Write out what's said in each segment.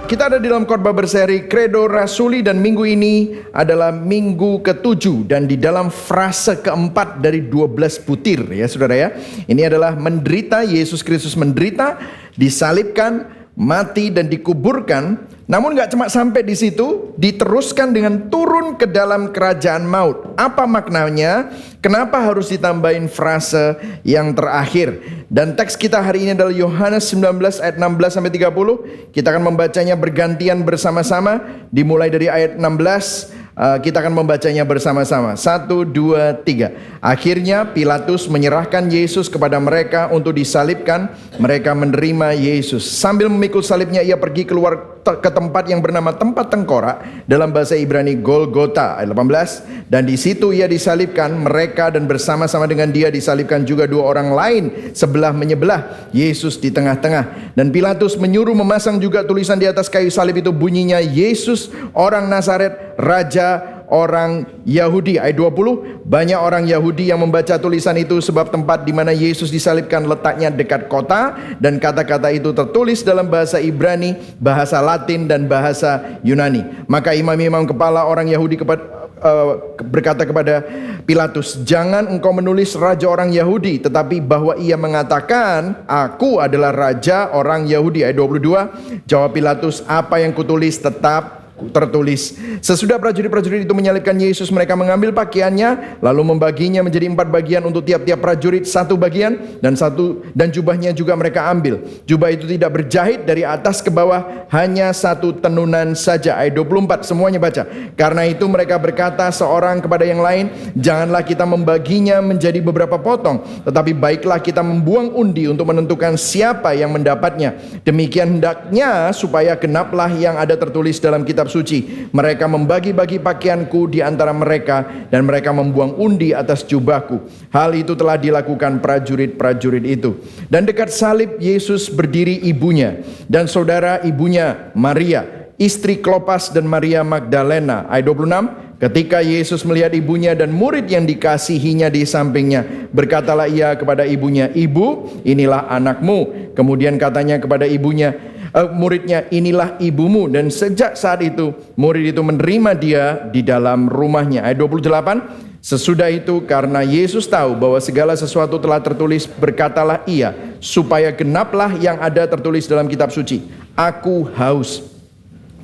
Kita ada di dalam khotbah berseri Credo Rasuli dan minggu ini adalah minggu ke-7 dan di dalam frase keempat dari 12 butir ya saudara ya. Ini adalah menderita, Yesus Kristus menderita, disalibkan, mati dan dikuburkan. Namun gak cuma sampai di situ, diteruskan dengan turun ke dalam kerajaan maut. Apa maknanya? Kenapa harus ditambahin frase yang terakhir? Dan teks kita hari ini adalah Yohanes 19 ayat 16 sampai 30. Kita akan membacanya bergantian bersama-sama, dimulai dari ayat 16. Kita akan membacanya bersama-sama. 1, 2, 3. Akhirnya Pilatus menyerahkan Yesus kepada mereka untuk disalibkan. Mereka menerima Yesus. Sambil memikul salibnya ia pergi keluar ke tempat yang bernama tempat tengkorak, dalam bahasa Ibrani Golgota ayat 18. Dan di situ ia disalibkan, mereka dan bersama-sama dengan dia disalibkan juga dua orang lain sebelah menyebelah, Yesus di tengah-tengah. Dan Pilatus menyuruh memasang juga tulisan di atas kayu salib itu, bunyinya Yesus orang Nazaret, Raja orang Yahudi. Ayat 20, banyak orang Yahudi yang membaca tulisan itu sebab tempat di mana Yesus disalibkan letaknya dekat kota, dan kata-kata itu tertulis dalam bahasa Ibrani, bahasa Latin dan bahasa Yunani. Maka imam-imam kepala orang Yahudi berkata kepada Pilatus, jangan engkau menulis raja orang Yahudi, tetapi bahwa ia mengatakan aku adalah raja orang Yahudi. Ayat 22, jawab Pilatus, apa yang kutulis tetap tertulis. Sesudah prajurit-prajurit itu menyalibkan Yesus, mereka mengambil pakaiannya lalu membaginya menjadi 4 bagian untuk tiap-tiap prajurit 1 bagian, dan jubahnya juga mereka ambil. Jubah itu tidak berjahit dari atas ke bawah, hanya 1 tenunan saja. Ayat 24, semuanya baca. Karena itu mereka berkata seorang kepada yang lain, janganlah kita membaginya menjadi beberapa potong, tetapi baiklah kita membuang undi untuk menentukan siapa yang mendapatnya. Demikian hendaknya supaya genaplah yang ada tertulis dalam kitab suci. Mereka membagi-bagi pakaianku di antara mereka, dan mereka membuang undi atas jubahku. Hal itu telah dilakukan prajurit-prajurit itu. Dan dekat salib Yesus berdiri ibunya dan saudara ibunya Maria, istri Klopas dan Maria Magdalena. Ayat 26, ketika Yesus melihat ibunya dan murid yang dikasihinya di sampingnya, berkatalah ia kepada ibunya, ibu, inilah anakmu. Kemudian katanya kepada muridnya, inilah ibumu. Dan sejak saat itu murid itu menerima dia di dalam rumahnya. Ayat 28, sesudah itu karena Yesus tahu bahwa segala sesuatu telah tertulis, berkatalah ia, supaya genaplah yang ada tertulis dalam kitab suci, aku haus.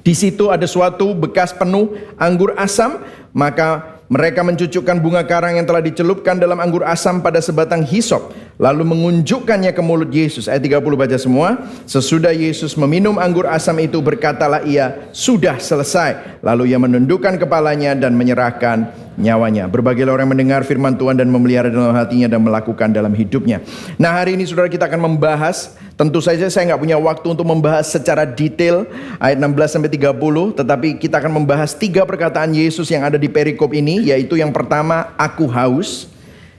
Di situ ada suatu bekas penuh anggur asam, maka mereka mencucukkan bunga karang yang telah dicelupkan dalam anggur asam pada sebatang hisop, lalu mengunjukkannya ke mulut Yesus. Ayat 30 baca semua. Sesudah Yesus meminum anggur asam itu, berkatalah ia, sudah selesai. Lalu ia menundukkan kepalanya dan menyerahkan nyawanya. Berbagai orang mendengar firman Tuhan dan memelihara dalam hatinya dan melakukan dalam hidupnya. Nah, hari ini saudara kita akan membahas, tentu saja saya nggak punya waktu untuk membahas secara detail ayat 16 sampai 30, tetapi kita akan membahas 3 perkataan Yesus yang ada di perikop ini, yaitu yang pertama, aku haus.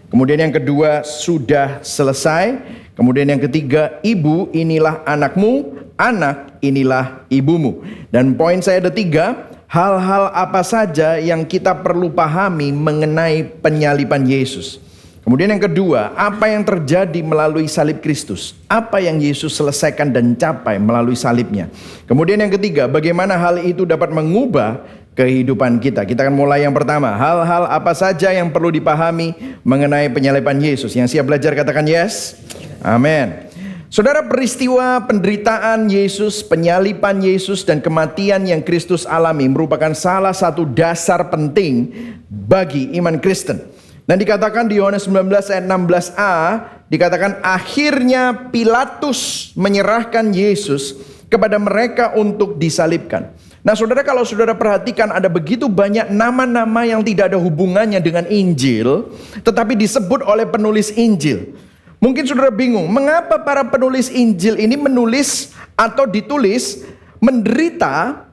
Kemudian yang kedua, sudah selesai. Kemudian yang ketiga, ibu, inilah anakmu. Anak, inilah ibumu. Dan poin saya ada 3. Hal-hal apa saja yang kita perlu pahami mengenai penyaliban Yesus. Kemudian yang kedua, apa yang terjadi melalui salib Kristus? Apa yang Yesus selesaikan dan capai melalui salibnya? Kemudian yang ketiga, bagaimana hal itu dapat mengubah kehidupan kita. Kita akan mulai yang pertama, hal-hal apa saja yang perlu dipahami mengenai penyaliban Yesus. Yang siap belajar katakan yes. Amin. Saudara, peristiwa penderitaan Yesus, penyaliban Yesus dan kematian yang Kristus alami merupakan salah satu dasar penting bagi iman Kristen. Dan dikatakan di Yohanes 19 ayat 16a, dikatakan akhirnya Pilatus menyerahkan Yesus kepada mereka untuk disalibkan. Nah saudara, kalau saudara perhatikan ada begitu banyak nama-nama yang tidak ada hubungannya dengan Injil, tetapi disebut oleh penulis Injil. Mungkin saudara bingung, mengapa para penulis Injil ini menulis atau ditulis menderita,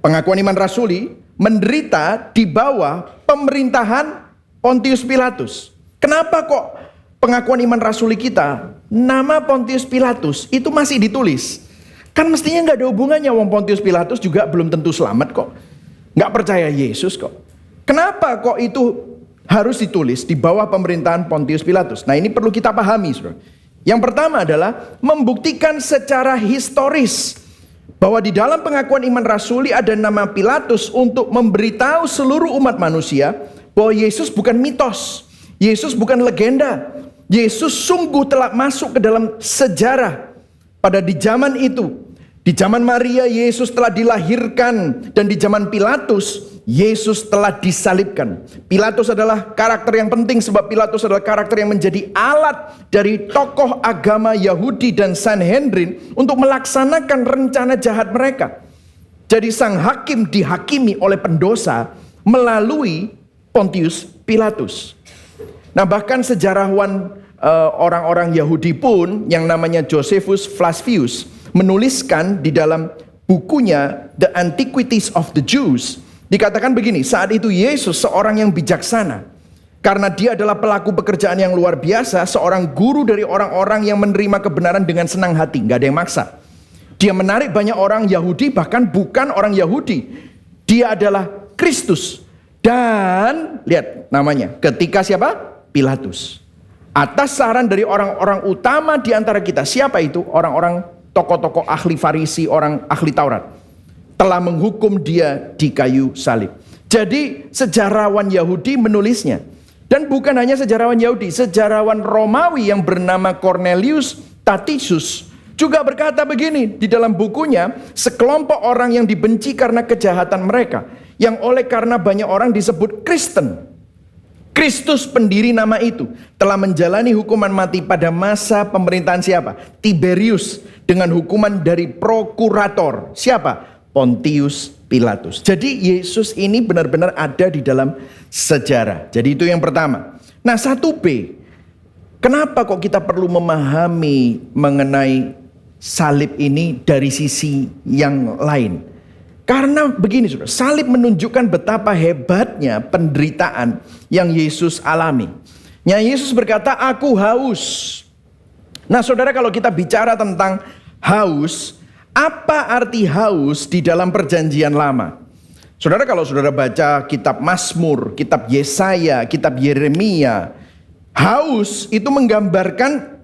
pengakuan iman rasuli, menderita di bawah pemerintahan Pontius Pilatus. Kenapa kok pengakuan iman rasuli kita, nama Pontius Pilatus itu masih ditulis? Kan mestinya nggak ada hubungannya, wong Pontius Pilatus juga belum tentu selamat kok. Nggak percaya Yesus kok. Kenapa kok itu harus ditulis di bawah pemerintahan Pontius Pilatus? Nah ini perlu kita pahami saudara. Yang pertama adalah membuktikan secara historis bahwa di dalam pengakuan iman rasuli ada nama Pilatus untuk memberitahu seluruh umat manusia bahwa Yesus bukan mitos, Yesus bukan legenda, Yesus sungguh telah masuk ke dalam sejarah. Pada di zaman itu, di zaman Maria Yesus telah dilahirkan, dan di zaman Pilatus Yesus telah disalibkan. Pilatus adalah karakter yang penting sebab Pilatus adalah karakter yang menjadi alat dari tokoh agama Yahudi dan Sanhedrin untuk melaksanakan rencana jahat mereka. Jadi sang hakim dihakimi oleh pendosa melalui Pontius Pilatus. Nah, bahkan sejarawan orang-orang Yahudi pun yang namanya Josephus Flavius menuliskan di dalam bukunya The Antiquities of the Jews, dikatakan begini, saat itu Yesus seorang yang bijaksana, karena dia adalah pelaku pekerjaan yang luar biasa, seorang guru dari orang-orang yang menerima kebenaran dengan senang hati, gak ada yang maksa. Dia menarik banyak orang Yahudi, bahkan bukan orang Yahudi. Dia adalah Kristus. Dan lihat namanya, ketika siapa? Pilatus. Atas saran dari orang-orang utama di antara kita, siapa itu? Orang-orang tokoh-tokoh ahli Farisi, orang ahli Taurat, telah menghukum dia di kayu salib. Jadi sejarawan Yahudi menulisnya. Dan bukan hanya sejarawan Yahudi, sejarawan Romawi yang bernama Cornelius Tacitus juga berkata begini di dalam bukunya, sekelompok orang yang dibenci karena kejahatan mereka, yang oleh karena banyak orang disebut Kristen. Kristus pendiri nama itu telah menjalani hukuman mati pada masa pemerintahan siapa? Tiberius, dengan hukuman dari prokurator. Siapa? Pontius Pilatus. Jadi Yesus ini benar-benar ada di dalam sejarah. Jadi itu yang pertama. Nah, 1B, kenapa kok kita perlu memahami mengenai salib ini dari sisi yang lain? Karena begini saudara, salib menunjukkan betapa hebatnya penderitaan yang Yesus alami. Yesus berkata, aku haus. Nah saudara, kalau kita bicara tentang haus, apa arti haus di dalam perjanjian lama? Saudara, kalau saudara baca kitab Mazmur, kitab Yesaya, kitab Yeremia, haus itu menggambarkan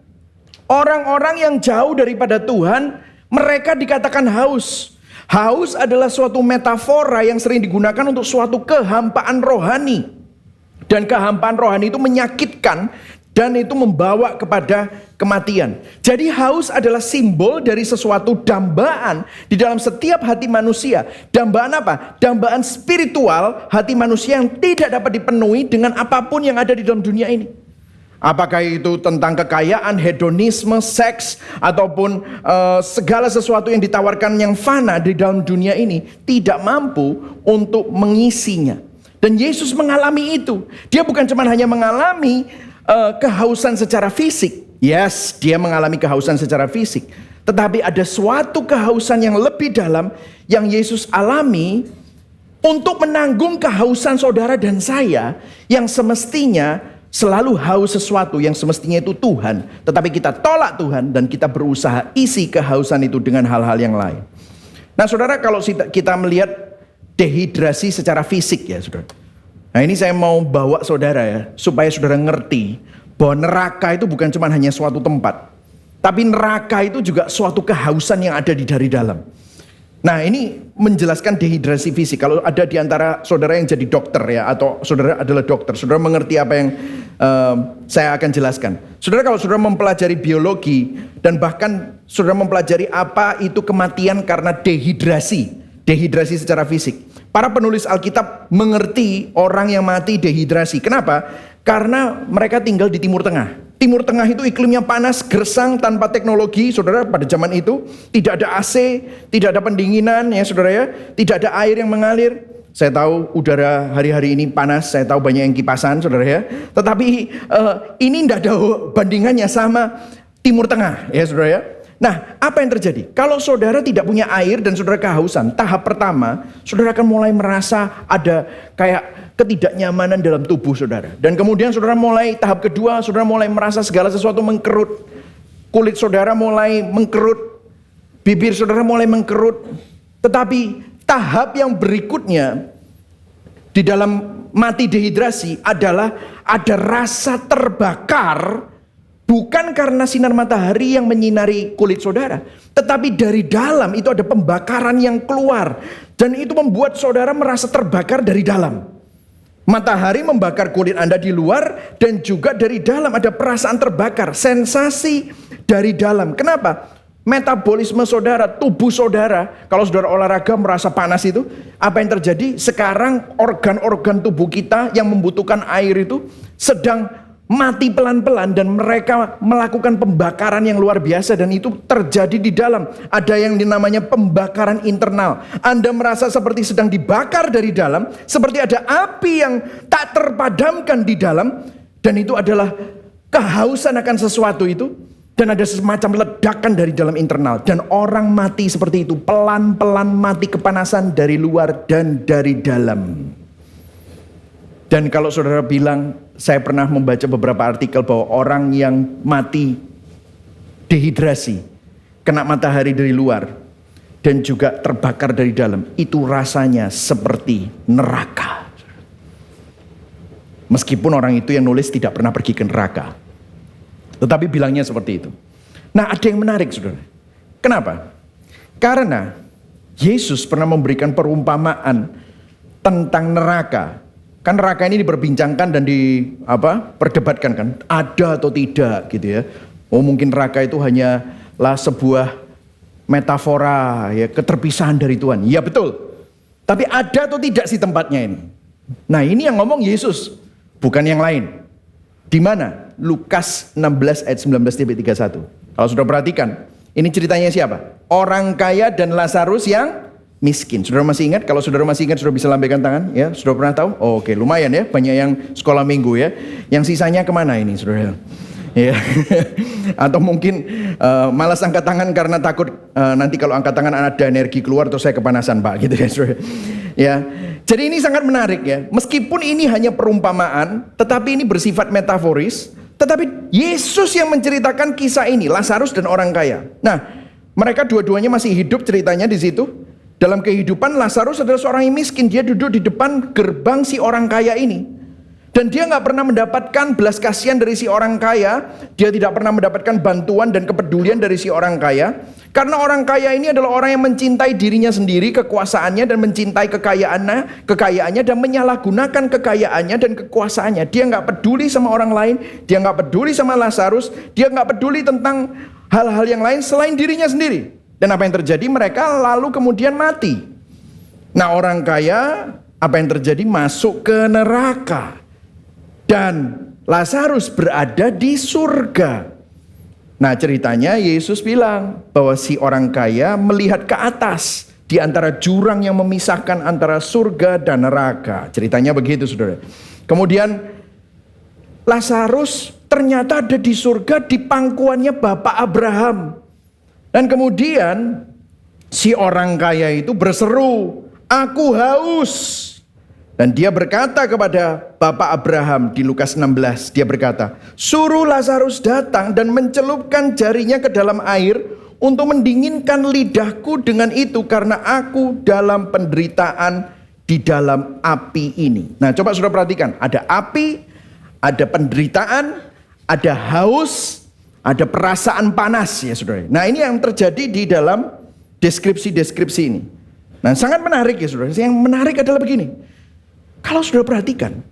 orang-orang yang jauh daripada Tuhan, mereka dikatakan haus. Haus adalah suatu metafora yang sering digunakan untuk suatu kehampaan rohani. Dan kehampaan rohani itu menyakitkan dan itu membawa kepada kematian. Jadi haus adalah simbol dari sesuatu dambaan di dalam setiap hati manusia. Dambaan apa? Dambaan spiritual hati manusia yang tidak dapat dipenuhi dengan apapun yang ada di dalam dunia ini. Apakah itu tentang kekayaan, hedonisme, seks, ataupun segala sesuatu yang ditawarkan yang fana di dalam dunia ini tidak mampu untuk mengisinya. Dan Yesus mengalami itu. Dia bukan cuma hanya mengalami kehausan secara fisik. Yes, dia mengalami kehausan secara fisik. Tetapi ada suatu kehausan yang lebih dalam yang Yesus alami untuk menanggung kehausan saudara dan saya yang semestinya selalu haus sesuatu yang semestinya itu Tuhan, tetapi kita tolak Tuhan dan kita berusaha isi kehausan itu dengan hal-hal yang lain. Nah saudara, kalau kita melihat dehidrasi secara fisik ya saudara. Nah ini saya mau bawa saudara ya, supaya saudara ngerti bahwa neraka itu bukan cuma hanya suatu tempat, tapi neraka itu juga suatu kehausan yang ada dari dalam. Nah ini menjelaskan dehidrasi fisik. Kalau ada di antara saudara yang jadi dokter ya, atau saudara adalah dokter, saudara mengerti apa yang saya akan jelaskan. Saudara, kalau saudara mempelajari biologi dan bahkan saudara mempelajari apa itu kematian karena dehidrasi secara fisik. Para penulis Alkitab mengerti orang yang mati dehidrasi. Kenapa? Karena mereka tinggal di Timur Tengah. Timur Tengah itu iklimnya panas, gersang, tanpa teknologi, saudara. Pada zaman itu tidak ada AC, tidak ada pendinginan ya saudara ya, tidak ada air yang mengalir. Saya tahu udara hari-hari ini panas, saya tahu banyak yang kipasan saudara ya. Tetapi ini tidak ada bandingannya sama Timur Tengah ya saudara ya. Nah, apa yang terjadi? Kalau saudara tidak punya air dan saudara kehausan, tahap pertama, saudara akan mulai merasa ada kayak ketidaknyamanan dalam tubuh saudara. Dan kemudian saudara mulai tahap kedua, saudara mulai merasa segala sesuatu mengkerut. Kulit saudara mulai mengkerut, bibir saudara mulai mengkerut. Tetapi tahap yang berikutnya di dalam mati dehidrasi adalah ada rasa terbakar Bukan karena sinar matahari yang menyinari kulit saudara, tetapi dari dalam itu ada pembakaran yang keluar. Dan itu membuat saudara merasa terbakar dari dalam. Matahari membakar kulit Anda di luar, dan juga dari dalam ada perasaan terbakar, sensasi dari dalam. Kenapa? Metabolisme saudara, tubuh saudara, kalau saudara olahraga merasa panas itu, apa yang terjadi? Sekarang organ-organ tubuh kita yang membutuhkan air itu sedang mati pelan-pelan, dan mereka melakukan pembakaran yang luar biasa, dan itu terjadi di dalam. Ada yang dinamanya pembakaran internal. Anda merasa seperti sedang dibakar dari dalam, seperti ada api yang tak terpadamkan di dalam, dan itu adalah kehausan akan sesuatu itu. Dan ada semacam ledakan dari dalam internal. Dan orang mati seperti itu. Pelan-pelan mati kepanasan dari luar dan dari dalam. Dan kalau saudara bilang, saya pernah membaca beberapa artikel bahwa orang yang mati dehidrasi, kena matahari dari luar, dan juga terbakar dari dalam, itu rasanya seperti neraka. Meskipun orang itu yang nulis tidak pernah pergi ke neraka. Tetapi bilangnya seperti itu. Nah, ada yang menarik, saudara. Kenapa? Karena Yesus pernah memberikan perumpamaan tentang neraka. Kan neraka ini diperbincangkan dan perdebatkan kan, ada atau tidak gitu ya. Oh, mungkin neraka itu hanyalah sebuah metafora ya, keterpisahan dari Tuhan. Ya betul. Tapi ada atau tidak sih tempatnya ini? Nah, ini yang ngomong Yesus, bukan yang lain. Di mana? Lukas 16 ayat 19-31. Kalau sudah perhatikan, ini ceritanya siapa? Orang kaya dan Lazarus yang miskin. Saudara masih ingat? Kalau saudara masih ingat, saudara bisa lambaikan tangan. Ya, saudara pernah tahu? Oh, oke, lumayan ya. Banyak yang sekolah minggu ya. Yang sisanya kemana ini, saudara? Ya. Atau mungkin malas angkat tangan karena takut nanti kalau angkat tangan ada energi keluar atau saya kepanasan, Pak, gitu ya, saudara. Ya. Jadi ini sangat menarik ya. Meskipun ini hanya perumpamaan, tetapi ini bersifat metaforis. Tetapi Yesus yang menceritakan kisah ini, Lazarus dan orang kaya. Nah, mereka dua-duanya masih hidup ceritanya di situ. Dalam kehidupan Lazarus adalah seorang yang miskin. Dia duduk di depan gerbang si orang kaya ini. Dan dia nggak pernah mendapatkan belas kasihan dari si orang kaya. Dia tidak pernah mendapatkan bantuan dan kepedulian dari si orang kaya. Karena orang kaya ini adalah orang yang mencintai dirinya sendiri, kekuasaannya, dan mencintai kekayaannya, dan menyalahgunakan kekayaannya dan kekuasaannya. Dia nggak peduli sama orang lain, dia nggak peduli sama Lazarus, dia nggak peduli tentang hal-hal yang lain selain dirinya sendiri. Dan apa yang terjadi? Mereka lalu kemudian mati. Nah, orang kaya, apa yang terjadi? Masuk ke neraka. Dan Lazarus berada di surga. Nah, ceritanya Yesus bilang bahwa si orang kaya melihat ke atas di antara jurang yang memisahkan antara surga dan neraka. Ceritanya begitu, saudara. Kemudian Lazarus ternyata ada di surga di pangkuannya Bapak Abraham. Dan kemudian si orang kaya itu berseru, "Aku haus." Dan dia berkata kepada Bapak Abraham di Lukas 16, dia berkata, "Suruh Lazarus datang dan mencelupkan jarinya ke dalam air untuk mendinginkan lidahku dengan itu, karena aku dalam penderitaan di dalam api ini." Nah, coba saudara perhatikan, ada api, ada penderitaan, ada haus, ada perasaan panas ya saudara. Nah, ini yang terjadi di dalam deskripsi-deskripsi ini. Nah, sangat menarik ya saudara. Yang menarik adalah begini. Kalau sudah perhatikan,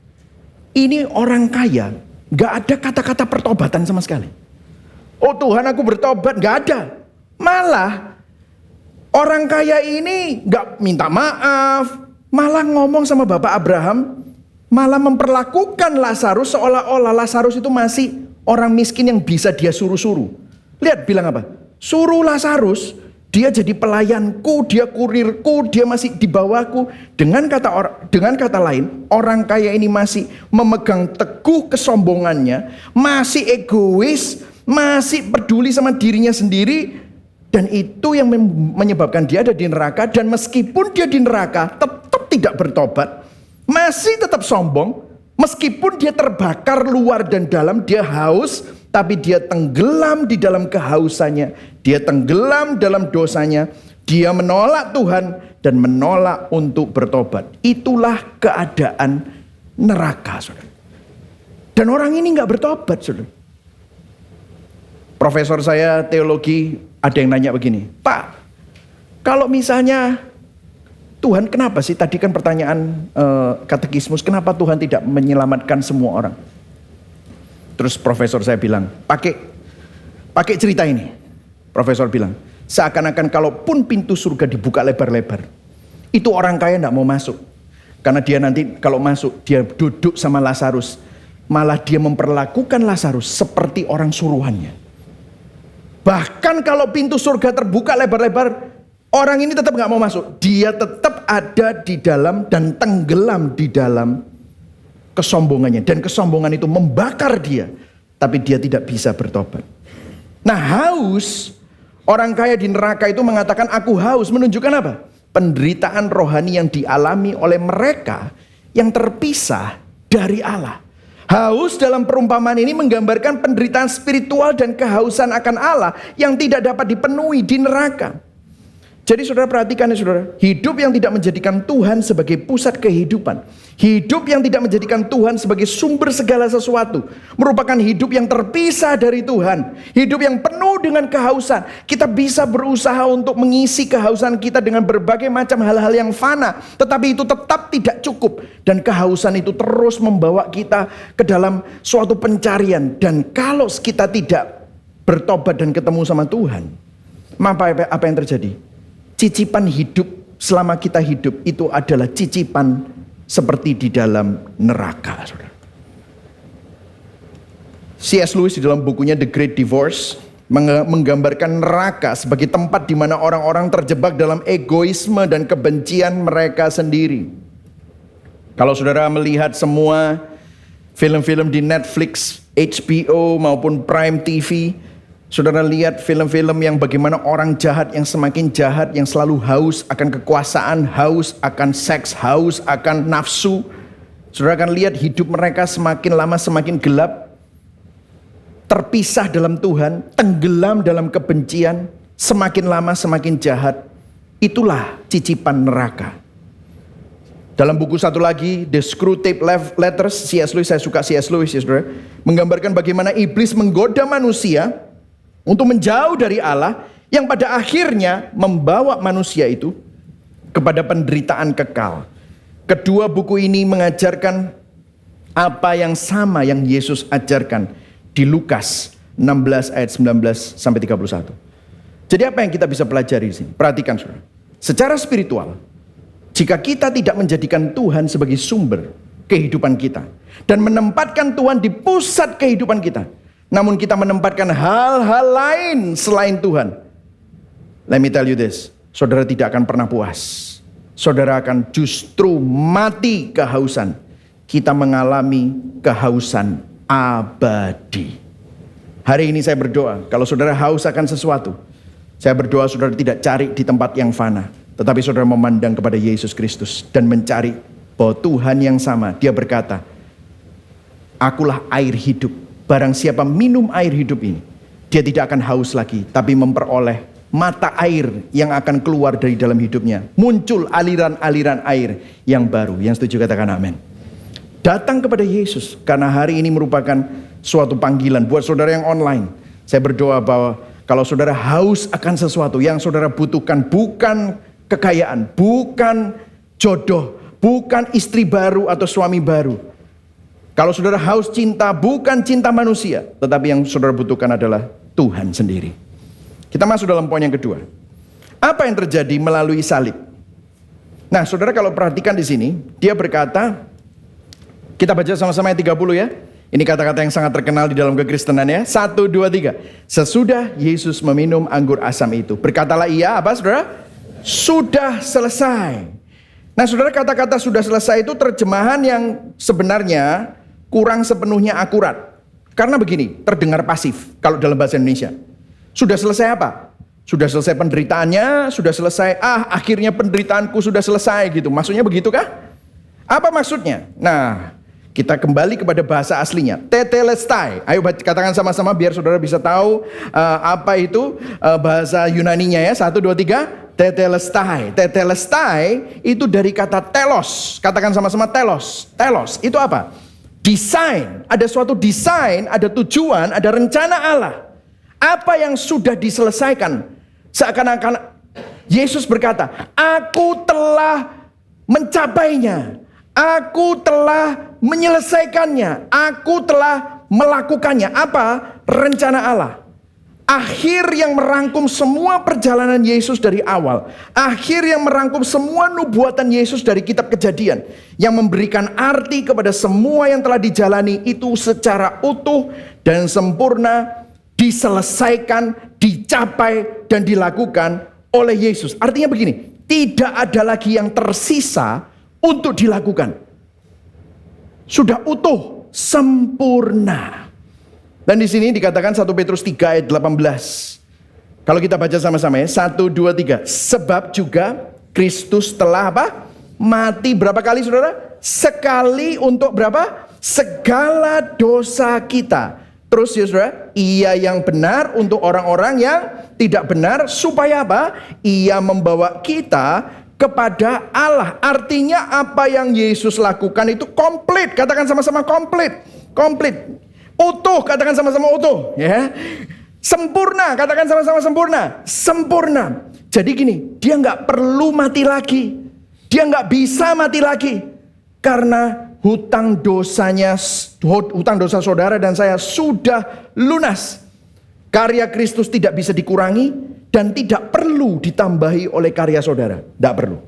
ini orang kaya, gak ada kata-kata pertobatan sama sekali. Oh Tuhan, aku bertobat, gak ada. Malah orang kaya ini gak minta maaf, malah ngomong sama Bapak Abraham, malah memperlakukan Lazarus seolah-olah Lazarus itu masih orang miskin yang bisa dia suruh-suruh. Lihat bilang apa? Suruh Lazarus, dia jadi pelayanku, dia kurirku, dia masih di bawahku. Dengan kata lain, orang kaya ini masih memegang teguh kesombongannya, masih egois, masih peduli sama dirinya sendiri, dan itu yang menyebabkan dia ada di neraka. Dan meskipun dia di neraka, tetap tidak bertobat, masih tetap sombong. Meskipun dia terbakar luar dan dalam, dia haus, tapi dia tenggelam di dalam kehausannya. Dia tenggelam dalam dosanya. Dia menolak Tuhan dan menolak untuk bertobat. Itulah keadaan neraka, saudara. Dan orang ini gak bertobat, saudara. Profesor saya teologi ada yang nanya begini, Pak, kalau misalnya Tuhan kenapa sih, tadi kan pertanyaan katekismus, kenapa Tuhan tidak menyelamatkan semua orang? Terus profesor saya bilang, pakai cerita ini. Profesor bilang, seakan-akan kalaupun pintu surga dibuka lebar-lebar, itu orang kaya tidak mau masuk. Karena dia nanti kalau masuk, dia duduk sama Lazarus, malah dia memperlakukan Lazarus seperti orang suruhannya. Bahkan kalau pintu surga terbuka lebar-lebar, orang ini tetap nggak mau masuk. Dia tetap ada di dalam dan tenggelam di dalam kesombongannya. Dan kesombongan itu membakar dia. Tapi dia tidak bisa bertobat. Nah, haus, orang kaya di neraka itu mengatakan aku haus. Menunjukkan apa? Penderitaan rohani yang dialami oleh mereka yang terpisah dari Allah. Haus dalam perumpamaan ini menggambarkan penderitaan spiritual dan kehausan akan Allah yang tidak dapat dipenuhi di neraka. Jadi saudara perhatikan ya saudara, hidup yang tidak menjadikan Tuhan sebagai pusat kehidupan, hidup yang tidak menjadikan Tuhan sebagai sumber segala sesuatu, merupakan hidup yang terpisah dari Tuhan, hidup yang penuh dengan kehausan. Kita bisa berusaha untuk mengisi kehausan kita dengan berbagai macam hal-hal yang fana, tetapi itu tetap tidak cukup, dan kehausan itu terus membawa kita ke dalam suatu pencarian. Dan kalau kita tidak bertobat dan ketemu sama Tuhan, maka apa yang terjadi? Cicipan hidup selama kita hidup itu adalah cicipan seperti di dalam neraka. C.S. Lewis di dalam bukunya The Great Divorce menggambarkan neraka sebagai tempat di mana orang-orang terjebak dalam egoisme dan kebencian mereka sendiri. Kalau saudara melihat semua film-film di Netflix, HBO maupun Prime TV, saudara lihat film-film yang bagaimana orang jahat yang semakin jahat, yang selalu haus akan kekuasaan, haus akan seks, haus akan nafsu. Saudara akan lihat hidup mereka semakin lama semakin gelap, terpisah dalam Tuhan, tenggelam dalam kebencian, semakin lama semakin jahat. Itulah cicipan neraka. Dalam buku satu lagi, The Screwtape Letters, C.S. Lewis, saya suka C.S. Lewis ya saudara, menggambarkan bagaimana iblis menggoda manusia untuk menjauh dari Allah, yang pada akhirnya membawa manusia itu kepada penderitaan kekal. Kedua buku ini mengajarkan apa yang sama yang Yesus ajarkan di Lukas 16 ayat 19 sampai 31. Jadi apa yang kita bisa pelajari di sini? Perhatikan saudara. Secara spiritual, jika kita tidak menjadikan Tuhan sebagai sumber kehidupan kita dan menempatkan Tuhan di pusat kehidupan kita, namun kita menempatkan hal-hal lain selain Tuhan, let me tell you this, saudara tidak akan pernah puas. Saudara akan justru mati kehausan. Kita mengalami kehausan abadi. Hari ini saya berdoa, kalau saudara haus akan sesuatu, saya berdoa saudara tidak cari di tempat yang fana, tetapi saudara memandang kepada Yesus Kristus dan mencari bahwa Tuhan yang sama. Dia berkata, akulah air hidup. Barang siapa minum air hidup ini, dia tidak akan haus lagi, tapi memperoleh mata air yang akan keluar dari dalam hidupnya. Muncul aliran-aliran air yang baru. Yang setuju katakan amin. Datang kepada Yesus, karena hari ini merupakan suatu panggilan buat saudara yang online. Saya berdoa bahwa kalau saudara haus akan sesuatu, yang saudara butuhkan bukan kekayaan, bukan jodoh, bukan istri baru atau suami baru. Kalau saudara haus cinta, bukan cinta manusia, tetapi yang saudara butuhkan adalah Tuhan sendiri. Kita masuk dalam poin yang kedua. Apa yang terjadi melalui salib? Nah, saudara kalau perhatikan di sini, dia berkata, kita baca sama-sama ayat 30 ya. Ini kata-kata yang sangat terkenal di dalam kekristenan ya. 1, 2, 3. Sesudah Yesus meminum anggur asam itu, berkatalah ia, apa saudara? Sudah selesai. Nah, saudara, kata-kata sudah selesai itu terjemahan yang sebenarnya kurang sepenuhnya akurat. Karena begini, terdengar pasif kalau dalam bahasa Indonesia. Sudah selesai apa? Sudah selesai penderitaannya, sudah selesai, akhirnya penderitaanku sudah selesai gitu. Maksudnya begitu kah? Apa maksudnya? Nah, kita kembali kepada bahasa aslinya. Tetelestai. Ayo katakan sama-sama biar saudara bisa tahu apa itu bahasa Yunaninya ya. 1, 2, 3. Tetelestai. Tetelestai itu dari kata telos. Katakan sama-sama telos. Telos itu apa? Desain. Ada suatu desain, ada tujuan, ada rencana Allah. Apa yang sudah diselesaikan. Seakan-akan Yesus berkata, aku telah mencapainya. Aku telah menyelesaikannya. Aku telah melakukannya. Apa? Rencana Allah. Akhir yang merangkum semua perjalanan Yesus dari awal. Akhir yang merangkum semua nubuatan Yesus dari kitab Kejadian. Yang memberikan arti kepada semua yang telah dijalani itu secara utuh dan sempurna. Diselesaikan, dicapai, dan dilakukan oleh Yesus. Artinya begini, tidak ada lagi yang tersisa untuk dilakukan. Sudah utuh, sempurna. Dan di sini dikatakan 1 Petrus 3 ayat 18. Kalau kita baca sama-sama ya, 1, 2, 3. Sebab juga Kristus telah apa? Mati berapa kali saudara? Sekali untuk berapa? Segala dosa kita. Terus ya saudara, ia yang benar untuk orang-orang yang tidak benar. Supaya apa? Ia membawa kita kepada Allah. Artinya apa yang Yesus lakukan itu komplit. Katakan sama-sama komplit. Komplit. Utuh, katakan sama-sama utuh, ya. Sempurna, katakan sama-sama sempurna. Sempurna. Jadi gini, dia nggak perlu mati lagi. Dia nggak bisa mati lagi. Karena hutang dosa saudara dan saya sudah lunas. Karya Kristus tidak bisa dikurangi dan tidak perlu ditambahi oleh karya saudara. Tidak perlu.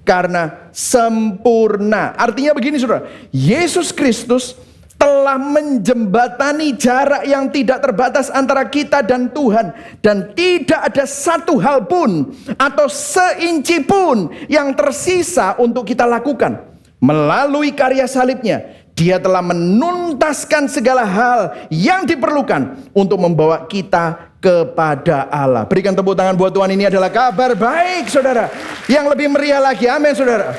Karena sempurna. Artinya begini saudara, Yesus Kristus telah menjembatani jarak yang tidak terbatas antara kita dan Tuhan. Dan tidak ada satu hal pun atau seinci pun yang tersisa untuk kita lakukan. Melalui karya salibnya, dia telah menuntaskan segala hal yang diperlukan untuk membawa kita kepada Allah. Berikan tepuk tangan buat Tuhan, ini adalah kabar baik saudara. Yang lebih meriah lagi, amin saudara.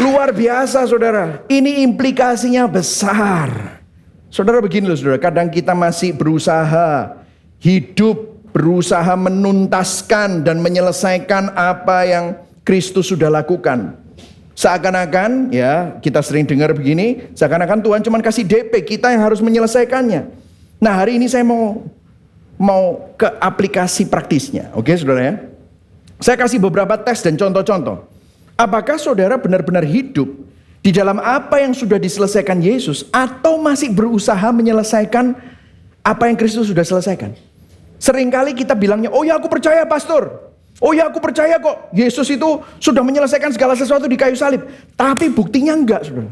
Luar biasa saudara, ini implikasinya besar. Saudara begini loh saudara, kadang kita masih berusaha hidup, berusaha menuntaskan dan menyelesaikan apa yang Kristus sudah lakukan. Seakan-akan ya, kita sering dengar begini, seakan-akan Tuhan cuma kasih DP, kita yang harus menyelesaikannya. Nah hari ini saya mau ke aplikasi praktisnya, oke saudara ya. Saya kasih beberapa tes dan contoh-contoh. Apakah saudara benar-benar hidup di dalam apa yang sudah diselesaikan Yesus, atau masih berusaha menyelesaikan apa yang Kristus sudah selesaikan? Seringkali kita bilangnya, oh ya aku percaya pastor, oh ya aku percaya kok Yesus itu sudah menyelesaikan segala sesuatu di kayu salib. Tapi buktinya enggak saudara.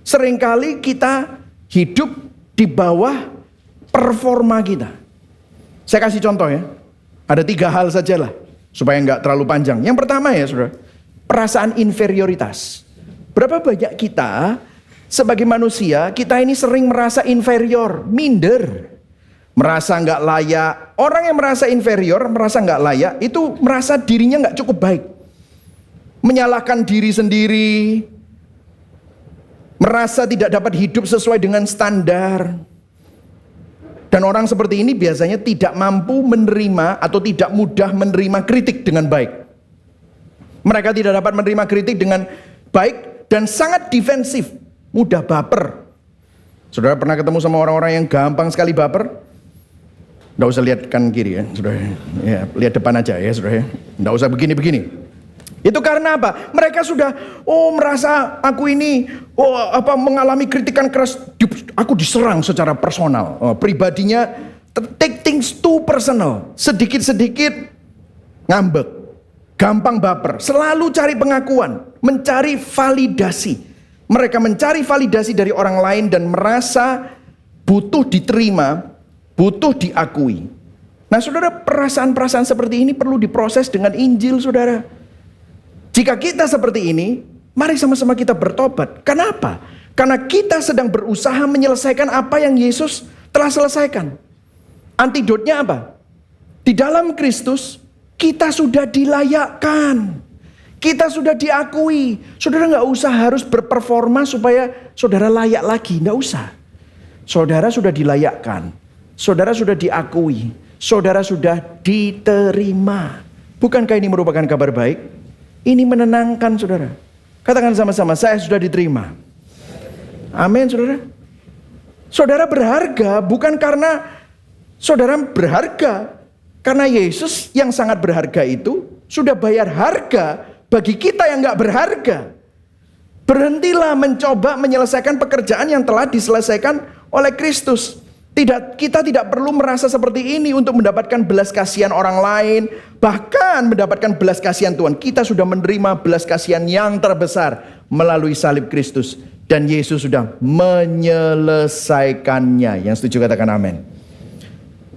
Seringkali kita hidup di bawah performa kita. Saya kasih contoh ya, ada 3 hal sajalah supaya enggak terlalu panjang. Yang pertama ya saudara, perasaan inferioritas. Berapa banyak kita sebagai manusia, kita ini sering merasa inferior, minder, merasa nggak layak. Orang yang merasa inferior, merasa nggak layak, itu merasa dirinya nggak cukup baik, menyalahkan diri sendiri, merasa tidak dapat hidup sesuai dengan standar. Dan orang seperti ini biasanya tidak mampu menerima atau tidak mudah menerima kritik dengan baik. Mereka tidak dapat menerima kritik dengan baik dan sangat defensif, mudah baper. Saudara pernah ketemu sama orang-orang yang gampang sekali baper? Nggak usah lihat kanan kiri ya, saudara. Ya, lihat depan aja ya, saudara. Nggak usah begini-begini. Itu karena apa? Mereka sudah, merasa aku ini, mengalami kritikan keras, aku diserang secara personal. Pribadinya take things too personal, sedikit-sedikit ngambek. Gampang baper, selalu cari pengakuan, mencari validasi. Mereka mencari validasi dari orang lain dan merasa butuh diterima, butuh diakui. Nah saudara, perasaan-perasaan seperti ini perlu diproses dengan Injil saudara. Jika kita seperti ini, mari sama-sama kita bertobat. Kenapa? Karena kita sedang berusaha menyelesaikan apa yang Yesus telah selesaikan. Antidotnya apa? Di dalam Kristus, kita sudah dilayakkan, kita sudah diakui. Saudara nggak usah harus berperforma supaya saudara layak lagi, nggak usah. Saudara sudah dilayakkan, saudara sudah diakui, saudara sudah diterima. Bukankah ini merupakan kabar baik? Ini menenangkan saudara. Katakan sama-sama, saya sudah diterima. Amin saudara. Saudara berharga bukan karena Saudara berharga. Karena Yesus yang sangat berharga itu sudah bayar harga bagi kita yang gak berharga. Berhentilah mencoba menyelesaikan pekerjaan yang telah diselesaikan oleh Kristus. Kita tidak perlu merasa seperti ini untuk mendapatkan belas kasihan orang lain. Bahkan mendapatkan belas kasihan Tuhan. Kita sudah menerima belas kasihan yang terbesar melalui salib Kristus. Dan Yesus sudah menyelesaikannya. Yang setuju katakan amin.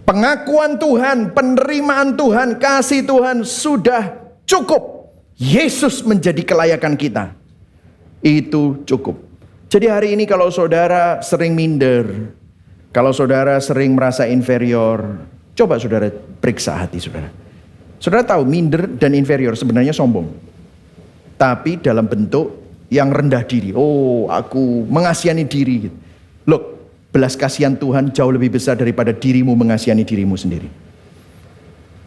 Pengakuan Tuhan, penerimaan Tuhan, kasih Tuhan sudah cukup. Yesus menjadi kelayakan kita. Itu cukup. Jadi hari ini kalau saudara sering minder, kalau saudara sering merasa inferior, coba saudara periksa hati saudara. Saudara tahu minder dan inferior sebenarnya sombong. Tapi dalam bentuk yang rendah diri. Oh, aku mengasihani diri. Look, belas kasihan Tuhan jauh lebih besar daripada dirimu mengasihani dirimu sendiri.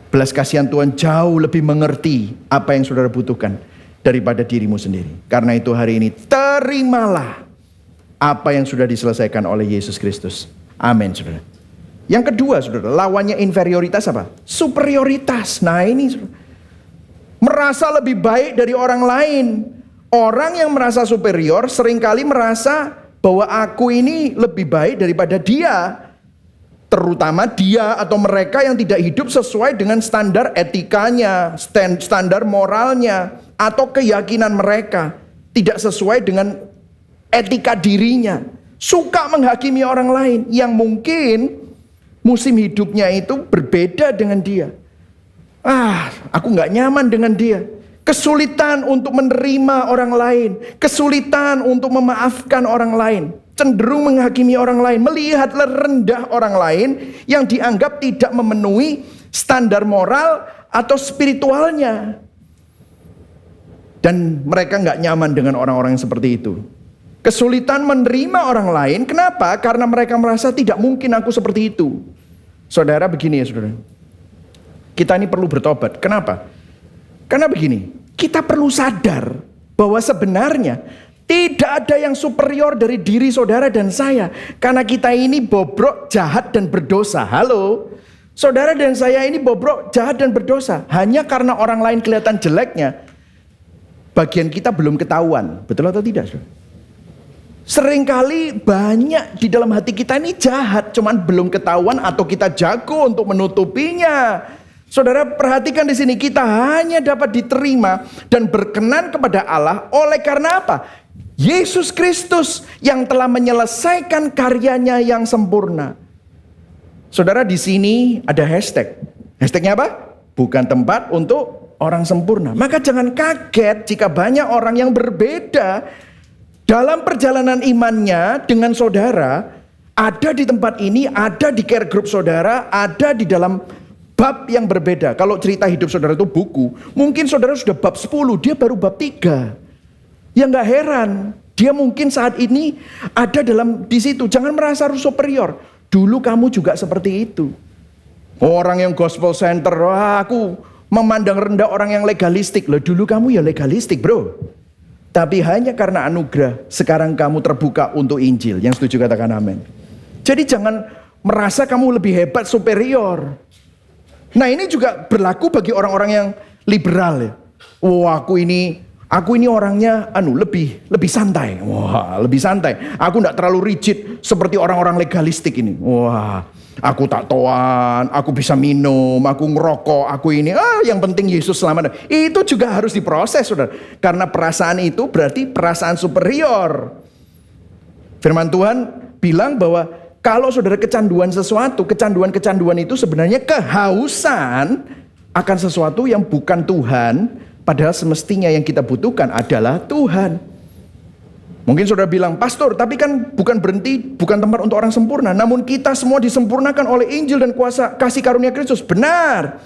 Belas kasihan Tuhan jauh lebih mengerti apa yang saudara butuhkan daripada dirimu sendiri. Karena itu hari ini terimalah apa yang sudah diselesaikan oleh Yesus Kristus. Amin, saudara. Yang kedua, saudara, lawannya inferioritas apa? Superioritas. Nah ini, saudara, merasa lebih baik dari orang lain. Orang yang merasa superior seringkali merasa bahwa aku ini lebih baik daripada dia. Terutama dia atau mereka yang tidak hidup sesuai dengan standar etikanya, standar moralnya, atau keyakinan mereka. Tidak sesuai dengan etika dirinya. Suka menghakimi orang lain yang mungkin musim hidupnya itu berbeda dengan dia. Aku gak nyaman dengan dia. Kesulitan untuk menerima orang lain. Kesulitan untuk memaafkan orang lain. Cenderung menghakimi orang lain, melihat rendah orang lain yang dianggap tidak memenuhi standar moral atau spiritualnya. Dan mereka nggak nyaman dengan orang-orang yang seperti itu. Kesulitan menerima orang lain, kenapa? Karena mereka merasa tidak mungkin aku seperti itu. Saudara begini ya saudara, kita ini perlu bertobat. Kenapa? Karena begini, kita perlu sadar bahwa sebenarnya tidak ada yang superior dari diri saudara dan saya. Karena kita ini bobrok, jahat, dan berdosa. Halo? Saudara dan saya ini bobrok, jahat, dan berdosa. Hanya karena orang lain kelihatan jeleknya, bagian kita belum ketahuan. Betul atau tidak? Seringkali banyak di dalam hati kita ini jahat, cuman belum ketahuan atau kita jago untuk menutupinya. Saudara perhatikan di sini, kita hanya dapat diterima dan berkenan kepada Allah oleh karena apa? Yesus Kristus yang telah menyelesaikan karyanya yang sempurna. Saudara, di sini ada hashtag. Hashtagnya apa? Bukan tempat untuk orang sempurna. Maka jangan kaget jika banyak orang yang berbeda dalam perjalanan imannya dengan saudara. Ada di tempat ini, ada di care group saudara, ada di dalam bab yang berbeda. Kalau cerita hidup saudara itu buku, mungkin saudara sudah bab 10, dia baru bab 3. Ya nggak heran, dia mungkin saat ini ada di situ. Jangan merasa harus superior. Dulu kamu juga seperti itu. Orang yang gospel center, aku memandang rendah orang yang legalistik. Loh, dulu kamu ya legalistik, bro. Tapi hanya karena anugerah, sekarang kamu terbuka untuk Injil. Yang setuju katakan amin. Jadi jangan merasa kamu lebih hebat, superior. Nah ini juga berlaku bagi orang-orang yang liberal ya. Aku ini orangnya lebih santai. Wah, lebih santai. Aku enggak terlalu rigid seperti orang-orang legalistik ini. Wah, aku tak toan, aku bisa minum, aku ngerokok, aku ini. Yang penting Yesus selamat. Itu juga harus diproses, saudara. Karena perasaan itu berarti perasaan superior. Firman Tuhan bilang bahwa kalau saudara kecanduan sesuatu, kecanduan itu sebenarnya kehausan akan sesuatu yang bukan Tuhan. Padahal semestinya yang kita butuhkan adalah Tuhan. Mungkin saudara bilang, pastor, tapi kan bukan tempat untuk orang sempurna. Namun kita semua disempurnakan oleh Injil dan kuasa kasih karunia Kristus. Benar.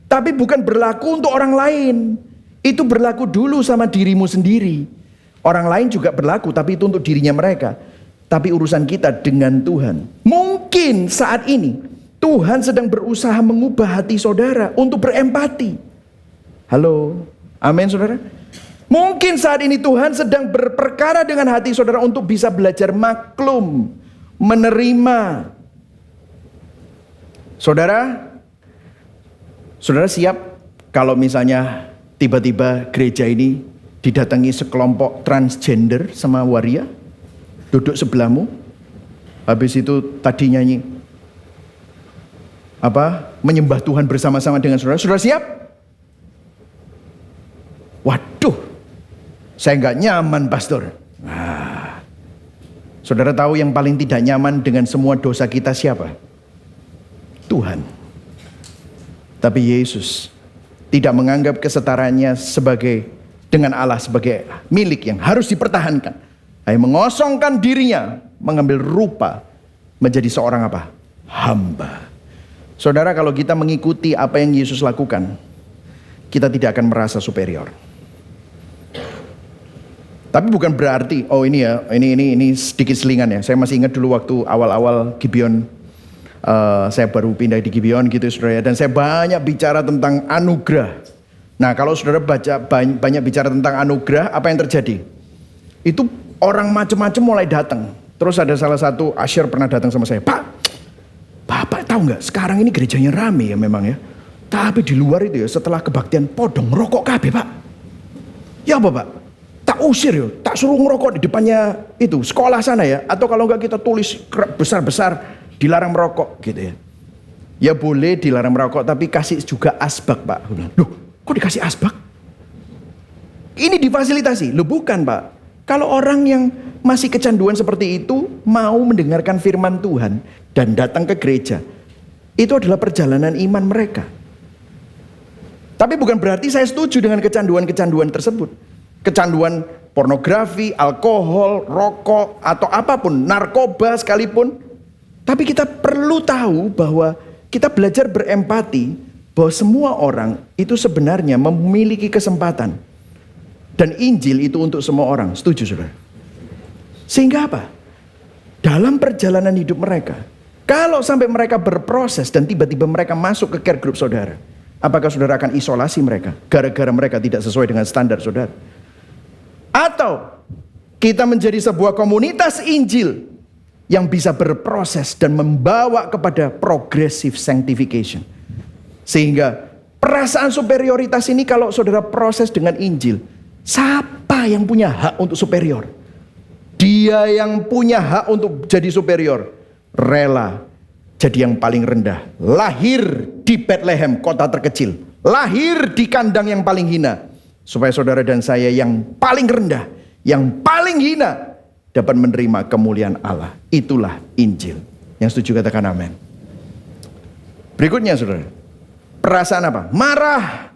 Tapi bukan berlaku untuk orang lain. Itu berlaku dulu sama dirimu sendiri. Orang lain juga berlaku, tapi itu untuk dirinya mereka. Tapi urusan kita dengan Tuhan. Mungkin saat ini Tuhan sedang berusaha mengubah hati saudara untuk berempati. Halo? Amin, saudara. Mungkin saat ini Tuhan sedang berperkara dengan hati saudara untuk bisa belajar maklum, menerima. Saudara siap kalau misalnya tiba-tiba gereja ini didatangi sekelompok transgender sama waria, duduk sebelahmu, habis itu tadi nyanyi menyembah Tuhan bersama-sama dengan saudara. Saudara siap? Waduh, saya nggak nyaman, pastor. Saudara tahu yang paling tidak nyaman dengan semua dosa kita siapa? Tuhan. Tapi Yesus tidak menganggap kesetaraannya dengan Allah sebagai milik yang harus dipertahankan. Hanya mengosongkan dirinya, mengambil rupa menjadi seorang hamba. Saudara, kalau kita mengikuti apa yang Yesus lakukan, kita tidak akan merasa superior. Tapi bukan berarti, ini sedikit selingan ya. Saya masih ingat dulu waktu awal-awal Gibeon, saya baru pindah di Gibeon gitu saudara ya. Dan saya banyak bicara tentang anugerah. Nah kalau saudara banyak bicara tentang anugerah, apa yang terjadi? Itu orang macam-macam mulai datang. Terus ada salah satu Asher pernah datang sama saya. Bapak tahu nggak? Sekarang ini gerejanya rame ya memang ya. Tapi di luar itu ya setelah kebaktian podong rokok kabeh Pak. Ya apa Pak? Tak usir ya, tak suruh ngerokok di depannya itu sekolah sana ya. Atau kalau enggak kita tulis besar-besar dilarang merokok gitu ya. Ya boleh dilarang merokok tapi kasih juga asbak Pak. Loh kok dikasih asbak? Ini difasilitasi. Loh bukan Pak. Kalau orang yang masih kecanduan seperti itu mau mendengarkan firman Tuhan dan datang ke gereja, itu adalah perjalanan iman mereka. Tapi bukan berarti saya setuju dengan kecanduan-kecanduan tersebut. Kecanduan pornografi, alkohol, rokok, atau apapun, narkoba sekalipun. Tapi kita perlu tahu bahwa kita belajar berempati bahwa semua orang itu sebenarnya memiliki kesempatan. Dan Injil itu untuk semua orang. Setuju saudara? Sehingga apa? Dalam perjalanan hidup mereka, kalau sampai mereka berproses dan tiba-tiba mereka masuk ke care group saudara, apakah saudara akan isolasi mereka gara-gara mereka tidak sesuai dengan standar saudara? Atau kita menjadi sebuah komunitas Injil yang bisa berproses dan membawa kepada progressive sanctification. Sehingga perasaan superioritas ini kalau saudara proses dengan Injil, siapa yang punya hak untuk superior? Dia yang punya hak untuk jadi superior, rela jadi yang paling rendah. Lahir di Bethlehem, kota terkecil. Lahir di kandang yang paling hina. Supaya saudara dan saya yang paling rendah, yang paling hina dapat menerima kemuliaan Allah. Itulah Injil. Yang setuju katakan amin. Berikutnya saudara. Perasaan apa? Marah,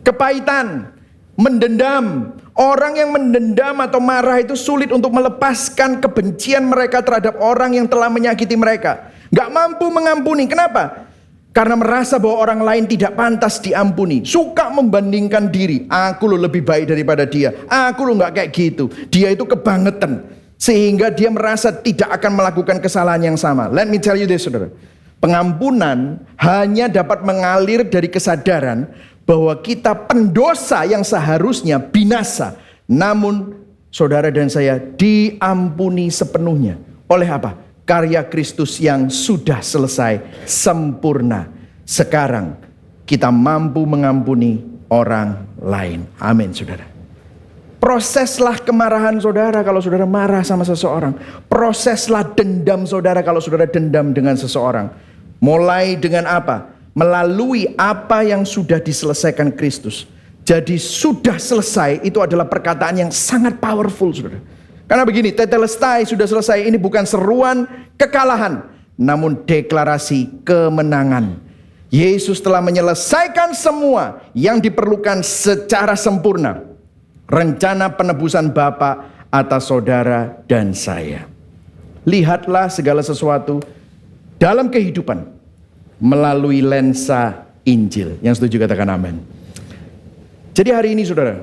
kepahitan, mendendam. Orang yang mendendam atau marah itu sulit untuk melepaskan kebencian mereka terhadap orang yang telah menyakiti mereka. Gak mampu mengampuni. Kenapa? Karena merasa bahwa orang lain tidak pantas diampuni. Suka membandingkan diri. Aku lebih baik daripada dia. Aku gak kayak gitu. Dia itu kebangetan. Sehingga dia merasa tidak akan melakukan kesalahan yang sama. Let me tell you this saudara. Pengampunan hanya dapat mengalir dari kesadaran bahwa kita pendosa yang seharusnya binasa. Namun saudara dan saya diampuni sepenuhnya. Oleh apa? Karya Kristus yang sudah selesai sempurna. Sekarang kita mampu mengampuni orang lain. Amin saudara. Proseslah kemarahan saudara kalau saudara marah sama seseorang. Proseslah dendam saudara kalau saudara dendam dengan seseorang. Mulai dengan apa? Melalui apa yang sudah diselesaikan Kristus. Jadi sudah selesai itu adalah perkataan yang sangat powerful saudara. Karena begini, tetelestai sudah selesai, ini bukan seruan kekalahan, namun deklarasi kemenangan. Yesus telah menyelesaikan semua yang diperlukan secara sempurna. Rencana penebusan Bapa atas saudara dan saya. Lihatlah segala sesuatu dalam kehidupan melalui lensa Injil. Yang setuju katakan amin. Jadi hari ini saudara,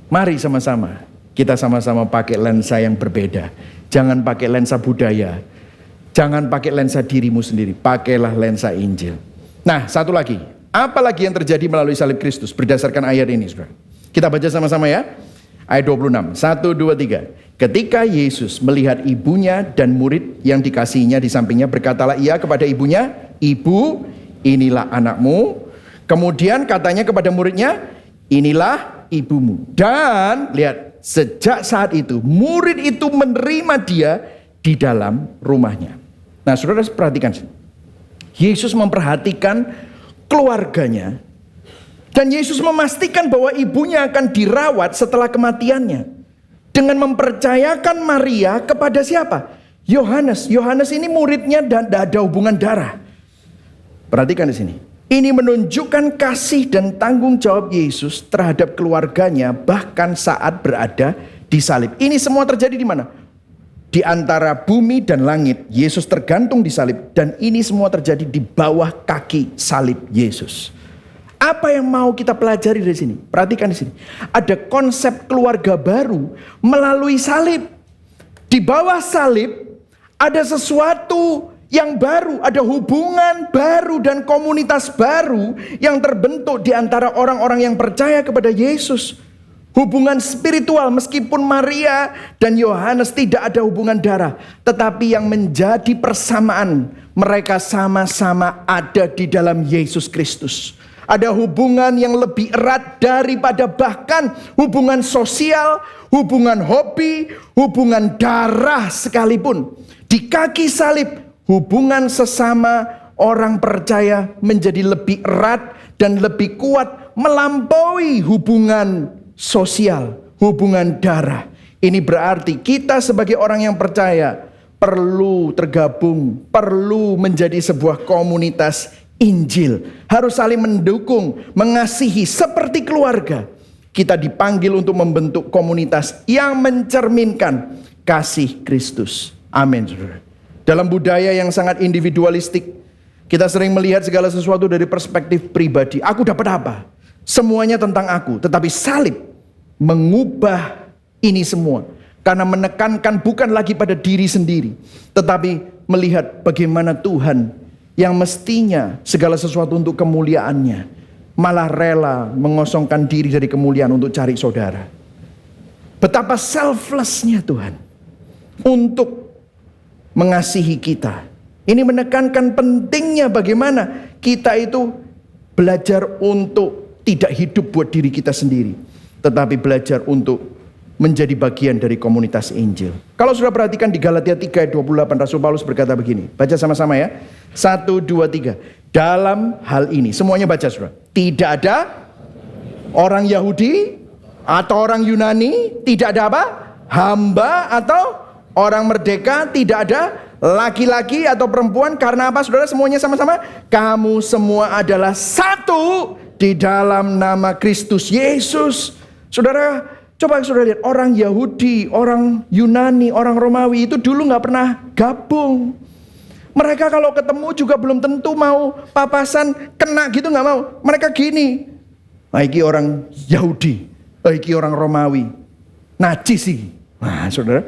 mari sama-sama kita sama-sama pakai lensa yang berbeda. Jangan pakai lensa budaya. Jangan pakai lensa dirimu sendiri. Pakailah lensa Injil. Nah, satu lagi. Apa lagi yang terjadi melalui salib Kristus berdasarkan ayat ini, saudara? Kita baca sama-sama ya. Ayat 26. 1, 2, 3. Ketika Yesus melihat ibunya dan murid yang dikasihinya di sampingnya, berkatalah ia kepada ibunya, "Ibu, inilah anakmu." Kemudian katanya kepada muridnya, "Inilah ibumu." Dan lihat, sejak saat itu murid itu menerima dia di dalam rumahnya. Nah, saudara perhatikan, Yesus memperhatikan keluarganya, dan Yesus memastikan bahwa ibunya akan dirawat setelah kematiannya dengan mempercayakan Maria kepada siapa? Yohanes. Yohanes ini muridnya dan tidak ada hubungan darah. Perhatikan di sini. Ini menunjukkan kasih dan tanggung jawab Yesus terhadap keluarganya bahkan saat berada di salib. Ini semua terjadi di mana? Di antara bumi dan langit, Yesus tergantung di salib, dan ini semua terjadi di bawah kaki salib Yesus. Apa yang mau kita pelajari dari sini? Perhatikan di sini. Ada konsep keluarga baru melalui salib. Di bawah salib ada sesuatu yang baru, ada hubungan baru dan komunitas baru yang terbentuk di antara orang-orang yang percaya kepada Yesus. Hubungan spiritual, meskipun Maria dan Yohanes tidak ada hubungan darah, tetapi yang menjadi persamaan, mereka sama-sama ada di dalam Yesus Kristus. Ada hubungan yang lebih erat daripada bahkan hubungan sosial, hubungan hobi, hubungan darah sekalipun. Di kaki salib, hubungan sesama orang percaya menjadi lebih erat dan lebih kuat melampaui hubungan sosial, hubungan darah. Ini berarti kita sebagai orang yang percaya perlu tergabung, perlu menjadi sebuah komunitas Injil. Harus saling mendukung, mengasihi seperti keluarga. Kita dipanggil untuk membentuk komunitas yang mencerminkan kasih Kristus. Amin, saudara. Dalam budaya yang sangat individualistik, kita sering melihat segala sesuatu dari perspektif pribadi. Aku dapat apa? Semuanya tentang aku. Tetapi salib mengubah ini semua, karena menekankan bukan lagi pada diri sendiri, tetapi melihat bagaimana Tuhan yang mestinya segala sesuatu untuk kemuliaannya malah rela mengosongkan diri dari kemuliaan untuk cari saudara. Betapa selflessnya Tuhan untuk mengasihi kita. Ini menekankan pentingnya bagaimana kita itu belajar untuk tidak hidup buat diri kita sendiri, tetapi belajar untuk menjadi bagian dari komunitas Injil. Kalau sudah perhatikan di Galatia 3 ayat 28, Rasul Paulus berkata begini. Baca sama-sama ya. 1, 2, 3. Dalam hal ini, semuanya baca saudara. Tidak ada orang Yahudi atau orang Yunani, tidak ada apa? Hamba atau orang merdeka, tidak ada laki-laki atau perempuan. Karena apa saudara? Semuanya sama-sama. Kamu semua adalah satu di dalam nama Kristus Yesus. Saudara, coba saudara lihat, orang Yahudi, orang Yunani, orang Romawi itu dulu gak pernah gabung. Mereka kalau ketemu juga belum tentu mau papasan, kena gitu gak mau. Mereka gini, iki orang Yahudi, iki orang Romawi, najis sih. Nah saudara,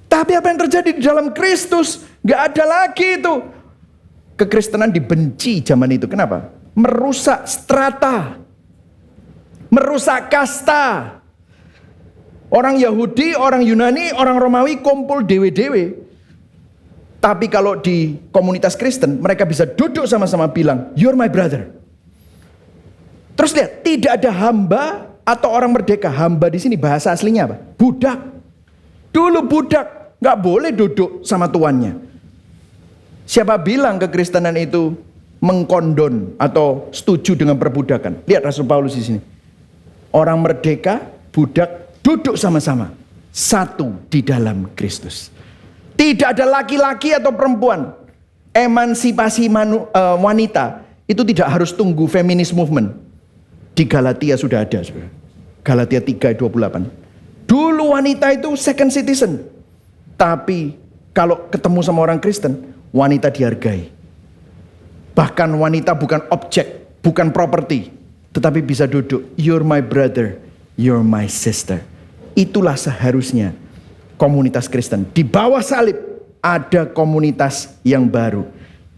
tapi apa yang terjadi di dalam Kristus? Gak ada lagi itu. Kekristenan dibenci zaman itu, kenapa? Merusak strata, merusak kasta. Orang Yahudi, orang Yunani, orang Romawi kumpul dewe-dewe. Tapi kalau di komunitas Kristen, mereka bisa duduk sama-sama bilang, "You're my brother." Terus lihat, tidak ada hamba atau orang merdeka. Hamba di sini bahasa aslinya apa? Budak. Dulu budak nggak boleh duduk sama tuannya. Siapa bilang kekristenan itu mengkondon atau setuju dengan perbudakan? Lihat Rasul Paulus di sini. Orang merdeka, budak duduk sama-sama, satu di dalam Kristus. Tidak ada laki-laki atau perempuan. Emansipasi wanita itu tidak harus tunggu feminis movement. Di Galatia sudah ada, saudara. Galatia 3:28. Dulu wanita itu second citizen. Tapi kalau ketemu sama orang Kristen, wanita dihargai. Bahkan wanita bukan objek, bukan properti, tetapi bisa duduk. You're my brother, you're my sister. Itulah seharusnya komunitas Kristen. Di bawah salib ada komunitas yang baru.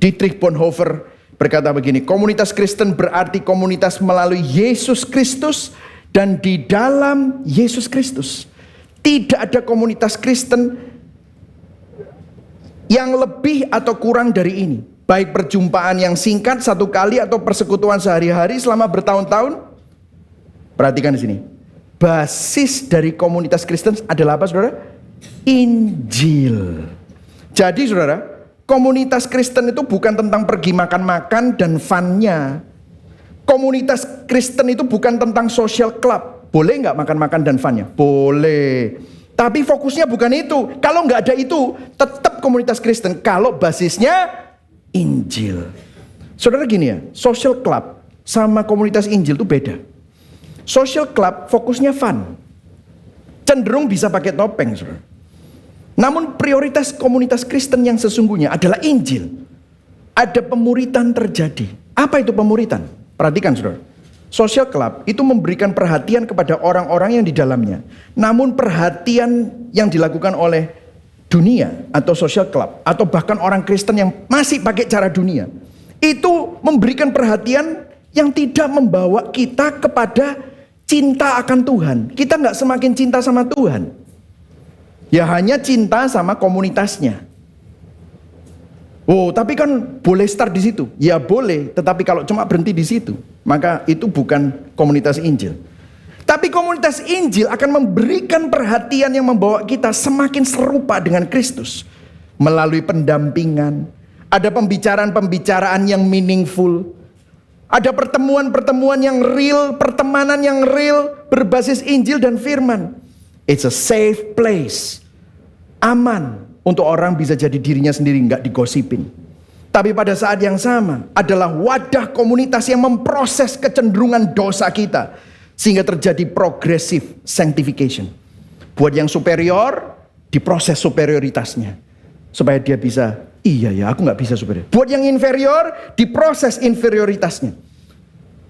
Dietrich Bonhoeffer berkata begini, komunitas Kristen berarti komunitas melalui Yesus Kristus dan di dalam Yesus Kristus. Tidak ada komunitas Kristen yang lebih atau kurang dari ini. Baik perjumpaan yang singkat satu kali atau persekutuan sehari-hari selama bertahun-tahun. Perhatikan di sini. Basis dari komunitas Kristen adalah apa, saudara? Injil. Jadi saudara, komunitas Kristen itu bukan tentang pergi makan-makan dan fun-nya. Komunitas Kristen itu bukan tentang social club. Boleh nggak makan-makan dan fun-nya? Boleh. Tapi fokusnya bukan itu. Kalau nggak ada itu, tetap komunitas Kristen. Kalau basisnya Injil. Saudara gini ya, social club sama komunitas Injil itu beda. Social club fokusnya fun. Cenderung bisa pakai topeng, saudara. Namun prioritas komunitas Kristen yang sesungguhnya adalah Injil. Ada pemuritan terjadi. Apa itu pemuritan? Perhatikan saudara. Social club itu memberikan perhatian kepada orang-orang yang di dalamnya. Namun perhatian yang dilakukan oleh dunia atau social club atau bahkan orang Kristen yang masih pakai cara dunia, itu memberikan perhatian yang tidak membawa kita kepada cinta akan Tuhan. Kita nggak semakin cinta sama Tuhan. Ya hanya cinta sama komunitasnya. Oh, tapi kan boleh start di situ. Ya boleh, tetapi kalau cuma berhenti di situ, maka itu bukan komunitas Injil. Tapi komunitas Injil akan memberikan perhatian yang membawa kita semakin serupa dengan Kristus. Melalui pendampingan, ada pembicaraan-pembicaraan yang meaningful, ada pertemuan-pertemuan yang real, pertemanan yang real, berbasis Injil dan firman. It's a safe place. Aman untuk orang bisa jadi dirinya sendiri, nggak digosipin. Tapi pada saat yang sama adalah wadah komunitas yang memproses kecenderungan dosa kita sehingga terjadi progressive sanctification. Buat yang superior, diproses superioritasnya supaya dia bisa, iya ya aku nggak bisa superior. Buat yang inferior, diproses inferioritasnya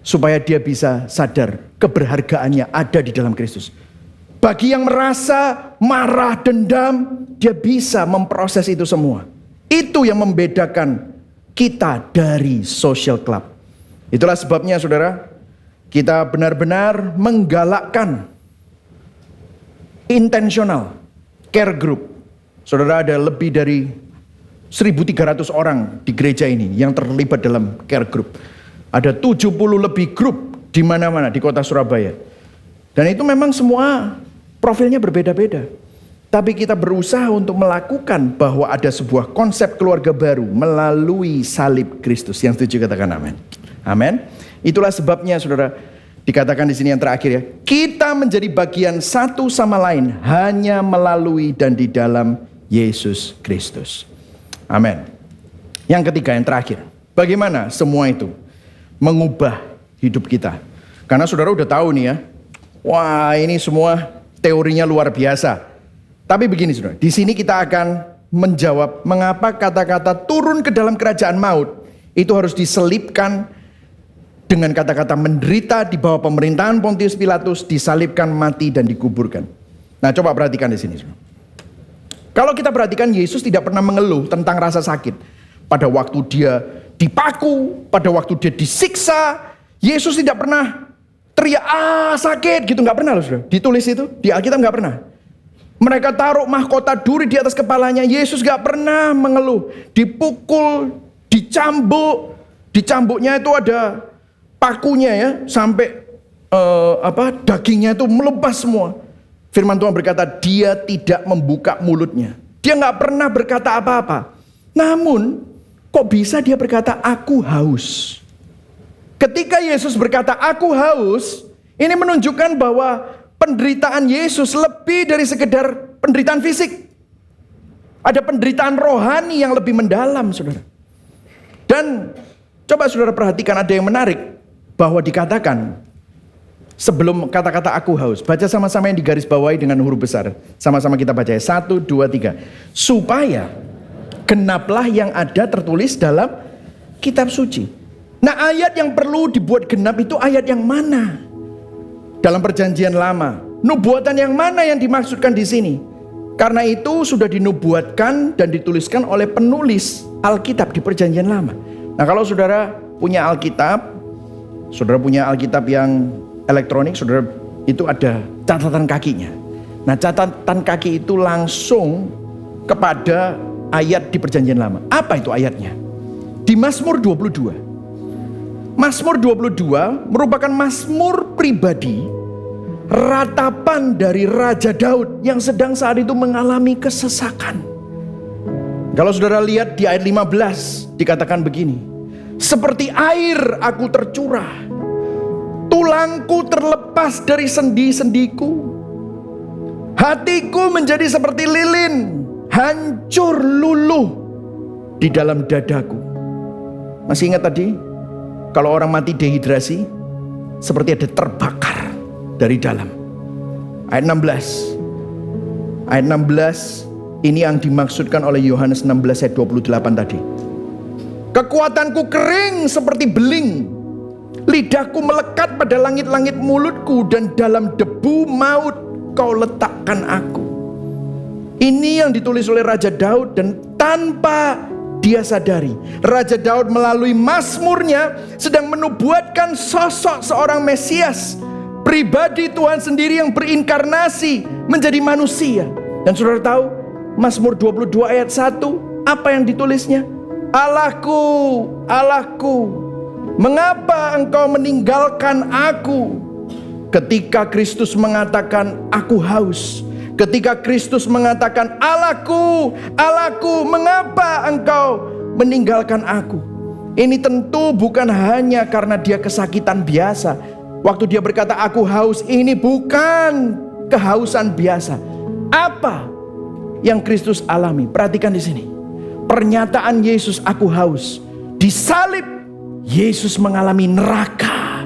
supaya dia bisa sadar keberhargaannya ada di dalam Kristus. Bagi yang merasa marah, dendam, dia bisa memproses itu semua. Itu yang membedakan kita dari social club. Itulah sebabnya saudara, kita benar-benar menggalakkan intentional care group. Saudara, ada lebih dari 1.300 orang di gereja ini yang terlibat dalam care group. Ada 70 lebih grup di mana-mana di kota Surabaya. Dan itu memang semua profilnya berbeda-beda. Tapi kita berusaha untuk melakukan bahwa ada sebuah konsep keluarga baru melalui salib Kristus. Yang setuju katakan amin. Amin. Itulah sebabnya saudara, dikatakan di sini yang terakhir ya, kita menjadi bagian satu sama lain hanya melalui dan di dalam Yesus Kristus. Amin. Yang ketiga, yang terakhir, bagaimana semua itu mengubah hidup kita? Karena saudara udah tahu nih ya, wah ini semua teorinya luar biasa. Tapi begini saudara, di sini kita akan menjawab mengapa kata-kata turun ke dalam kerajaan maut itu harus diselipkan dengan kata-kata menderita di bawah pemerintahan Pontius Pilatus, disalibkan, mati dan dikuburkan. Nah, coba perhatikan di sini saudara. Kalau kita perhatikan, Yesus tidak pernah mengeluh tentang rasa sakit. Pada waktu dia dipaku, pada waktu dia disiksa, Yesus tidak pernah teriak, sakit gitu, nggak pernah loh saudara. Ditulis itu di Alkitab nggak pernah. Mereka taruh mahkota duri di atas kepalanya, Yesus nggak pernah mengeluh. Dipukul, dicambuk, dicambuknya itu ada pakunya ya, sampai dagingnya itu melepas semua. Firman Tuhan berkata, dia tidak membuka mulutnya. Dia nggak pernah berkata apa-apa. Namun, kok bisa dia berkata, aku haus? Ketika Yesus berkata, aku haus, ini menunjukkan bahwa penderitaan Yesus lebih dari sekedar penderitaan fisik. Ada penderitaan rohani yang lebih mendalam, saudara. Dan coba saudara perhatikan, ada yang menarik, bahwa dikatakan, sebelum kata-kata aku haus, baca sama-sama yang digaris bawahi dengan huruf besar. Sama-sama kita baca ya, 1, 2, 3. Supaya genaplah yang ada tertulis dalam kitab suci. Nah, ayat yang perlu dibuat genap itu ayat yang mana? Dalam perjanjian lama, nubuatan yang mana yang dimaksudkan di sini? Karena itu sudah dinubuatkan dan dituliskan oleh penulis Alkitab di perjanjian lama. Nah, kalau saudara punya Alkitab, saudara punya Alkitab yang elektronik, saudara itu ada catatan kakinya. Nah, catatan kaki itu langsung kepada ayat di Perjanjian Lama. Apa itu ayatnya? Di Mazmur 22. Mazmur 22 merupakan mazmur pribadi, ratapan dari Raja Daud yang sedang saat itu mengalami kesesakan. Kalau saudara lihat di ayat 15 dikatakan begini, seperti air aku tercurah, tulangku terlepas dari sendi-sendiku, hatiku menjadi seperti lilin, hancur luluh di dalam dadaku. Masih ingat tadi? Kalau orang mati dehidrasi, seperti ada terbakar dari dalam. Ayat 16. Ayat 16 ini yang dimaksudkan oleh Yohanes 16 ayat 28 tadi. Kekuatanku kering seperti beling, lidahku melekat pada langit-langit mulutku, dan dalam debu maut kau letakkan aku. Ini yang ditulis oleh Raja Daud, dan tanpa dia sadari, Raja Daud melalui mazmurnya sedang menubuatkan sosok seorang Mesias, pribadi Tuhan sendiri yang berinkarnasi menjadi manusia. Dan saudara tahu Mazmur 22 ayat 1 apa yang ditulisnya? Allahku, Allahku, mengapa engkau meninggalkan aku? Ketika Kristus mengatakan aku haus, ketika Kristus mengatakan Allahku, Allahku, mengapa engkau meninggalkan aku? Ini tentu bukan hanya karena dia kesakitan biasa. Waktu dia berkata aku haus, ini bukan kehausan biasa. Apa yang Kristus alami? Perhatikan di sini. Pernyataan Yesus aku haus. Disalib, Yesus mengalami neraka.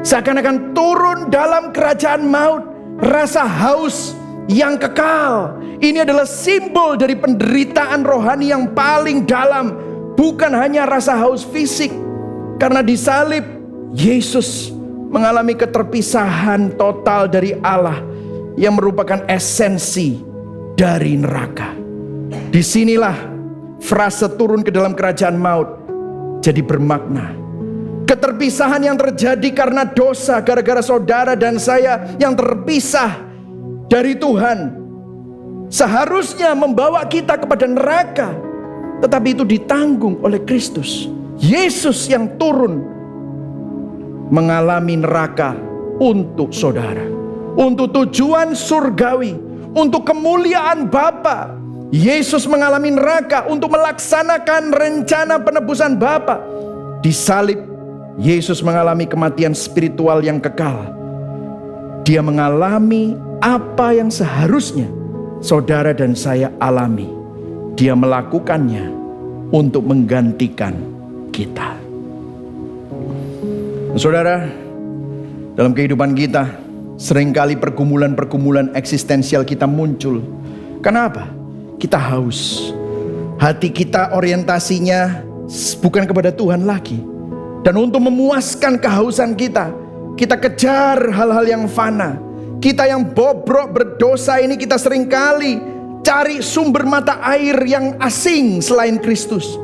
Seakan-akan turun dalam kerajaan maut, rasa haus yang kekal. Ini adalah simbol dari penderitaan rohani yang paling dalam, bukan hanya rasa haus fisik. Karena disalib, Yesus mengalami keterpisahan total dari Allah yang merupakan esensi dari neraka. Disinilah frase turun ke dalam kerajaan maut jadi bermakna. Keterpisahan yang terjadi karena dosa, gara-gara saudara dan saya yang terpisah dari Tuhan, seharusnya membawa kita kepada neraka, tetapi itu ditanggung oleh Kristus. Yesus yang turun mengalami neraka untuk saudara, untuk tujuan surgawi, untuk kemuliaan Bapa. Yesus mengalami neraka untuk melaksanakan rencana penebusan Bapa. Disalib, Yesus mengalami kematian spiritual yang kekal. Dia mengalami apa yang seharusnya saudara dan saya alami. Dia melakukannya untuk menggantikan kita. Saudara, dalam kehidupan kita seringkali pergumulan-pergumulan eksistensial kita muncul. Kenapa? Kita haus. Hati kita orientasinya bukan kepada Tuhan lagi. Dan untuk memuaskan kehausan kita, kita kejar hal-hal yang fana. Kita yang bobrok berdosa ini, kita seringkali cari sumber mata air yang asing selain Kristus.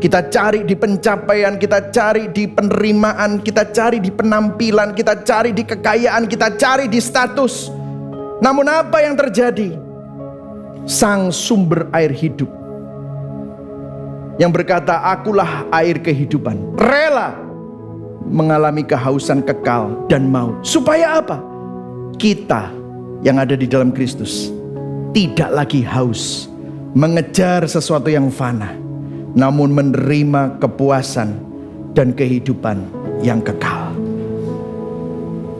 Kita cari di pencapaian, kita cari di penerimaan, kita cari di penampilan, kita cari di kekayaan, kita cari di status. Namun apa yang terjadi? Sang sumber air hidup yang berkata akulah air kehidupan, rela mengalami kehausan kekal dan maut. Supaya apa? Kita yang ada di dalam Kristus tidak lagi haus mengejar sesuatu yang fana, namun menerima kepuasan dan kehidupan yang kekal.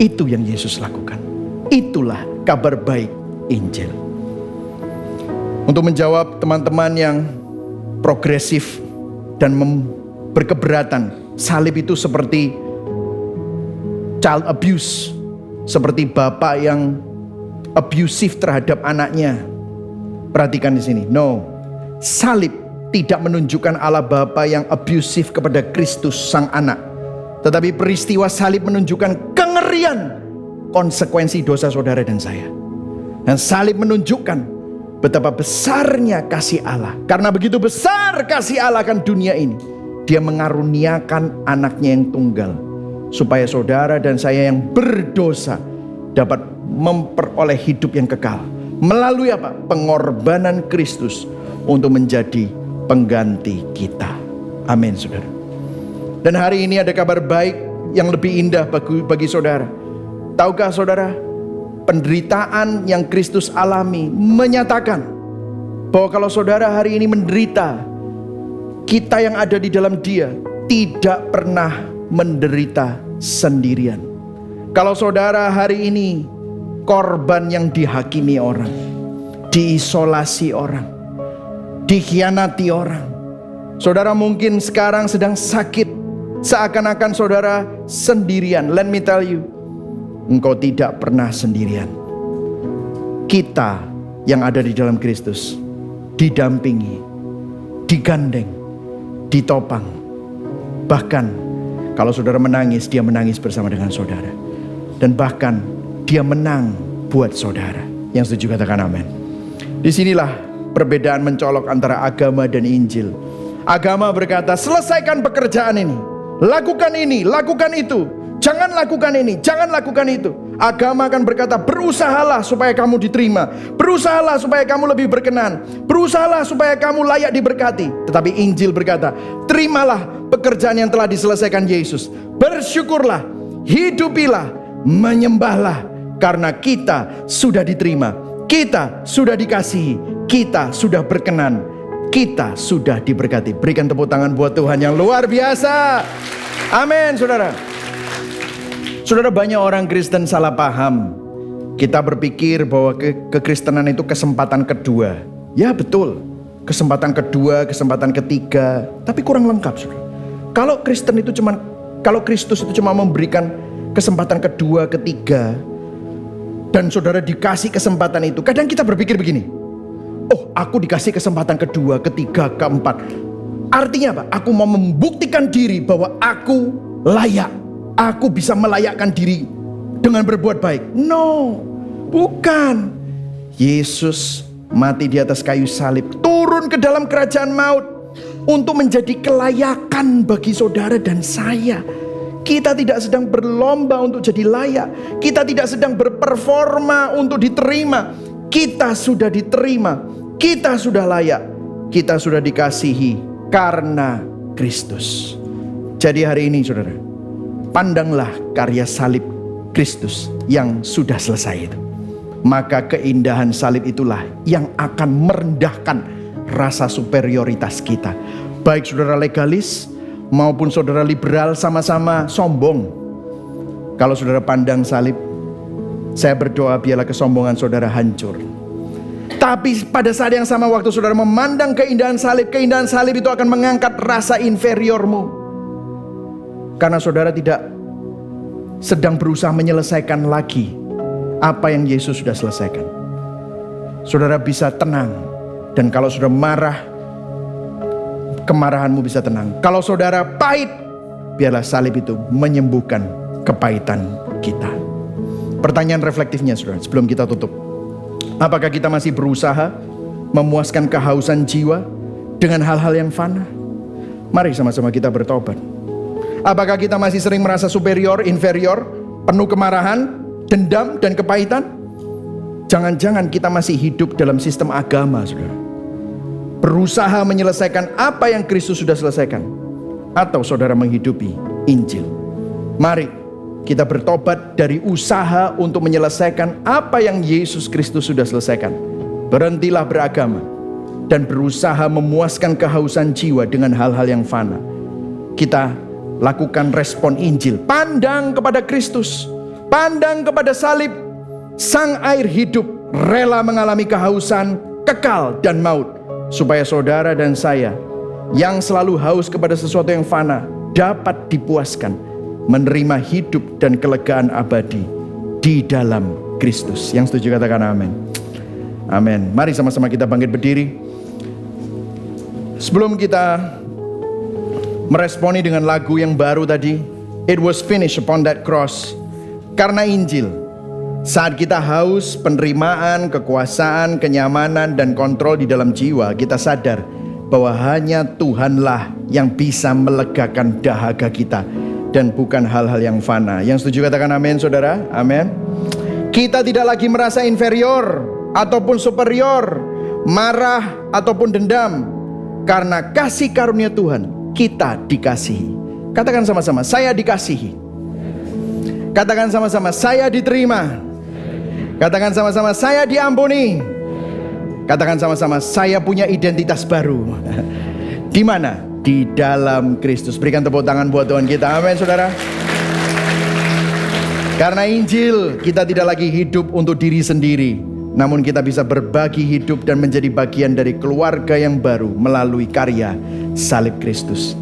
Itu yang Yesus lakukan. Itulah kabar baik Injil. Untuk menjawab teman-teman yang progresif dan berkeberatan, salib itu seperti child abuse, seperti bapak yang abusive terhadap anaknya. Perhatikan di sini. No, salib tidak menunjukkan Allah Bapa yang abusive kepada Kristus sang anak, tetapi peristiwa salib menunjukkan kengerian konsekuensi dosa saudara dan saya. Dan salib menunjukkan betapa besarnya kasih Allah. Karena begitu besar kasih Allah akan dunia ini, Dia mengaruniakan anaknya yang tunggal, supaya saudara dan saya yang berdosa dapat memperoleh hidup yang kekal. Melalui apa? Pengorbanan Kristus untuk menjadi pengganti kita. Amin, saudara. Dan hari ini ada kabar baik yang lebih indah bagi saudara. Tahukah saudara, penderitaan yang Kristus alami menyatakan bahwa kalau saudara hari ini menderita, kita yang ada di dalam Dia tidak pernah menderita sendirian. Kalau saudara hari ini korban yang dihakimi orang, diisolasi orang, dikhianati orang, saudara mungkin sekarang sedang sakit, seakan-akan saudara sendirian. Let me tell you, engkau tidak pernah sendirian. Kita yang ada di dalam Kristus didampingi, digandeng, ditopang. Bahkan kalau saudara menangis, Dia menangis bersama dengan saudara. Dan bahkan Dia menang buat saudara. Yang setuju katakan amin. Disinilah perbedaan mencolok antara agama dan Injil. Agama berkata, selesaikan pekerjaan ini, lakukan ini, lakukan itu, jangan lakukan ini, jangan lakukan itu. Agama akan berkata, berusahalah supaya kamu diterima, berusahalah supaya kamu lebih berkenan, berusahalah supaya kamu layak diberkati. Tetapi Injil berkata, terimalah pekerjaan yang telah diselesaikan Yesus, bersyukurlah, hidupilah, menyembahlah, karena kita sudah diterima, kita sudah dikasihi, kita sudah berkenan, kita sudah diberkati. Berikan tepuk tangan buat Tuhan yang luar biasa. Amin, saudara. Saudara, banyak orang Kristen salah paham. Kita berpikir bahwa kekristenan itu kesempatan kedua. Ya betul, kesempatan kedua, kesempatan ketiga, tapi kurang lengkap, saudara. Kalau Kristus itu cuma memberikan kesempatan kedua, ketiga, dan saudara dikasih kesempatan itu, kadang kita berpikir begini, oh aku dikasih kesempatan kedua, ketiga, keempat, artinya apa? Aku mau membuktikan diri bahwa aku layak, aku bisa melayakkan diri dengan berbuat baik. No, bukan. Yesus mati di atas kayu salib, turun ke dalam kerajaan maut untuk menjadi kelayakan bagi saudara dan saya. Kita tidak sedang berlomba untuk jadi layak, kita tidak sedang berperforma untuk diterima. Kita sudah diterima, kita sudah layak, kita sudah dikasihi karena Kristus. Jadi hari ini saudara, pandanglah karya salib Kristus yang sudah selesai itu. Maka keindahan salib itulah yang akan merendahkan rasa superioritas kita. Baik saudara legalis maupun saudara liberal sama-sama sombong. Kalau saudara pandang salib, saya berdoa biarlah kesombongan saudara hancur. Tapi pada saat yang sama waktu saudara memandang keindahan salib itu akan mengangkat rasa inferiormu. Karena saudara tidak sedang berusaha menyelesaikan lagi apa yang Yesus sudah selesaikan. Saudara bisa tenang. Dan kalau saudara marah, kemarahanmu bisa tenang. Kalau saudara pahit, biarlah salib itu menyembuhkan kepahitan kita. Pertanyaan reflektifnya saudara, sebelum kita tutup, apakah kita masih berusaha memuaskan kehausan jiwa dengan hal-hal yang fana? Mari sama-sama kita bertobat. Apakah kita masih sering merasa superior, inferior, penuh kemarahan, dendam dan kepahitan? Jangan-jangan kita masih hidup dalam sistem agama, saudara. Berusaha menyelesaikan apa yang Kristus sudah selesaikan, atau saudara menghidupi Injil. Mari kita bertobat dari usaha untuk menyelesaikan apa yang Yesus Kristus sudah selesaikan. Berhentilah beragama dan berusaha memuaskan kehausan jiwa dengan hal-hal yang fana. Kita lakukan respon Injil. Pandang kepada Kristus, pandang kepada salib, sang air hidup, rela mengalami kehausan, kekal dan maut, supaya saudara dan saya yang selalu haus kepada sesuatu yang fana dapat dipuaskan, menerima hidup dan kelegaan abadi di dalam Kristus. Yang setuju katakan amin. Amin. Mari sama-sama kita bangkit berdiri. Sebelum kita meresponi dengan lagu yang baru tadi, It was finished upon that cross. Karena Injil, saat kita haus penerimaan, kekuasaan, kenyamanan, dan kontrol di dalam jiwa, kita sadar bahwa hanya Tuhanlah yang bisa melegakan dahaga kita dan bukan hal-hal yang fana. Yang setuju katakan amin, saudara. Amin. Kita tidak lagi merasa inferior ataupun superior, marah ataupun dendam. Karena kasih karunia Tuhan, kita dikasihi. Katakan sama-sama, saya dikasihi. Katakan sama-sama, saya diterima. Katakan sama-sama, saya diampuni. Katakan sama-sama, saya punya identitas baru. Di mana? Di dalam Kristus. Berikan tepuk tangan buat Tuhan kita. Amin, saudara. Karena Injil, kita tidak lagi hidup untuk diri sendiri, namun kita bisa berbagi hidup dan menjadi bagian dari keluarga yang baru melalui karya salib Kristus.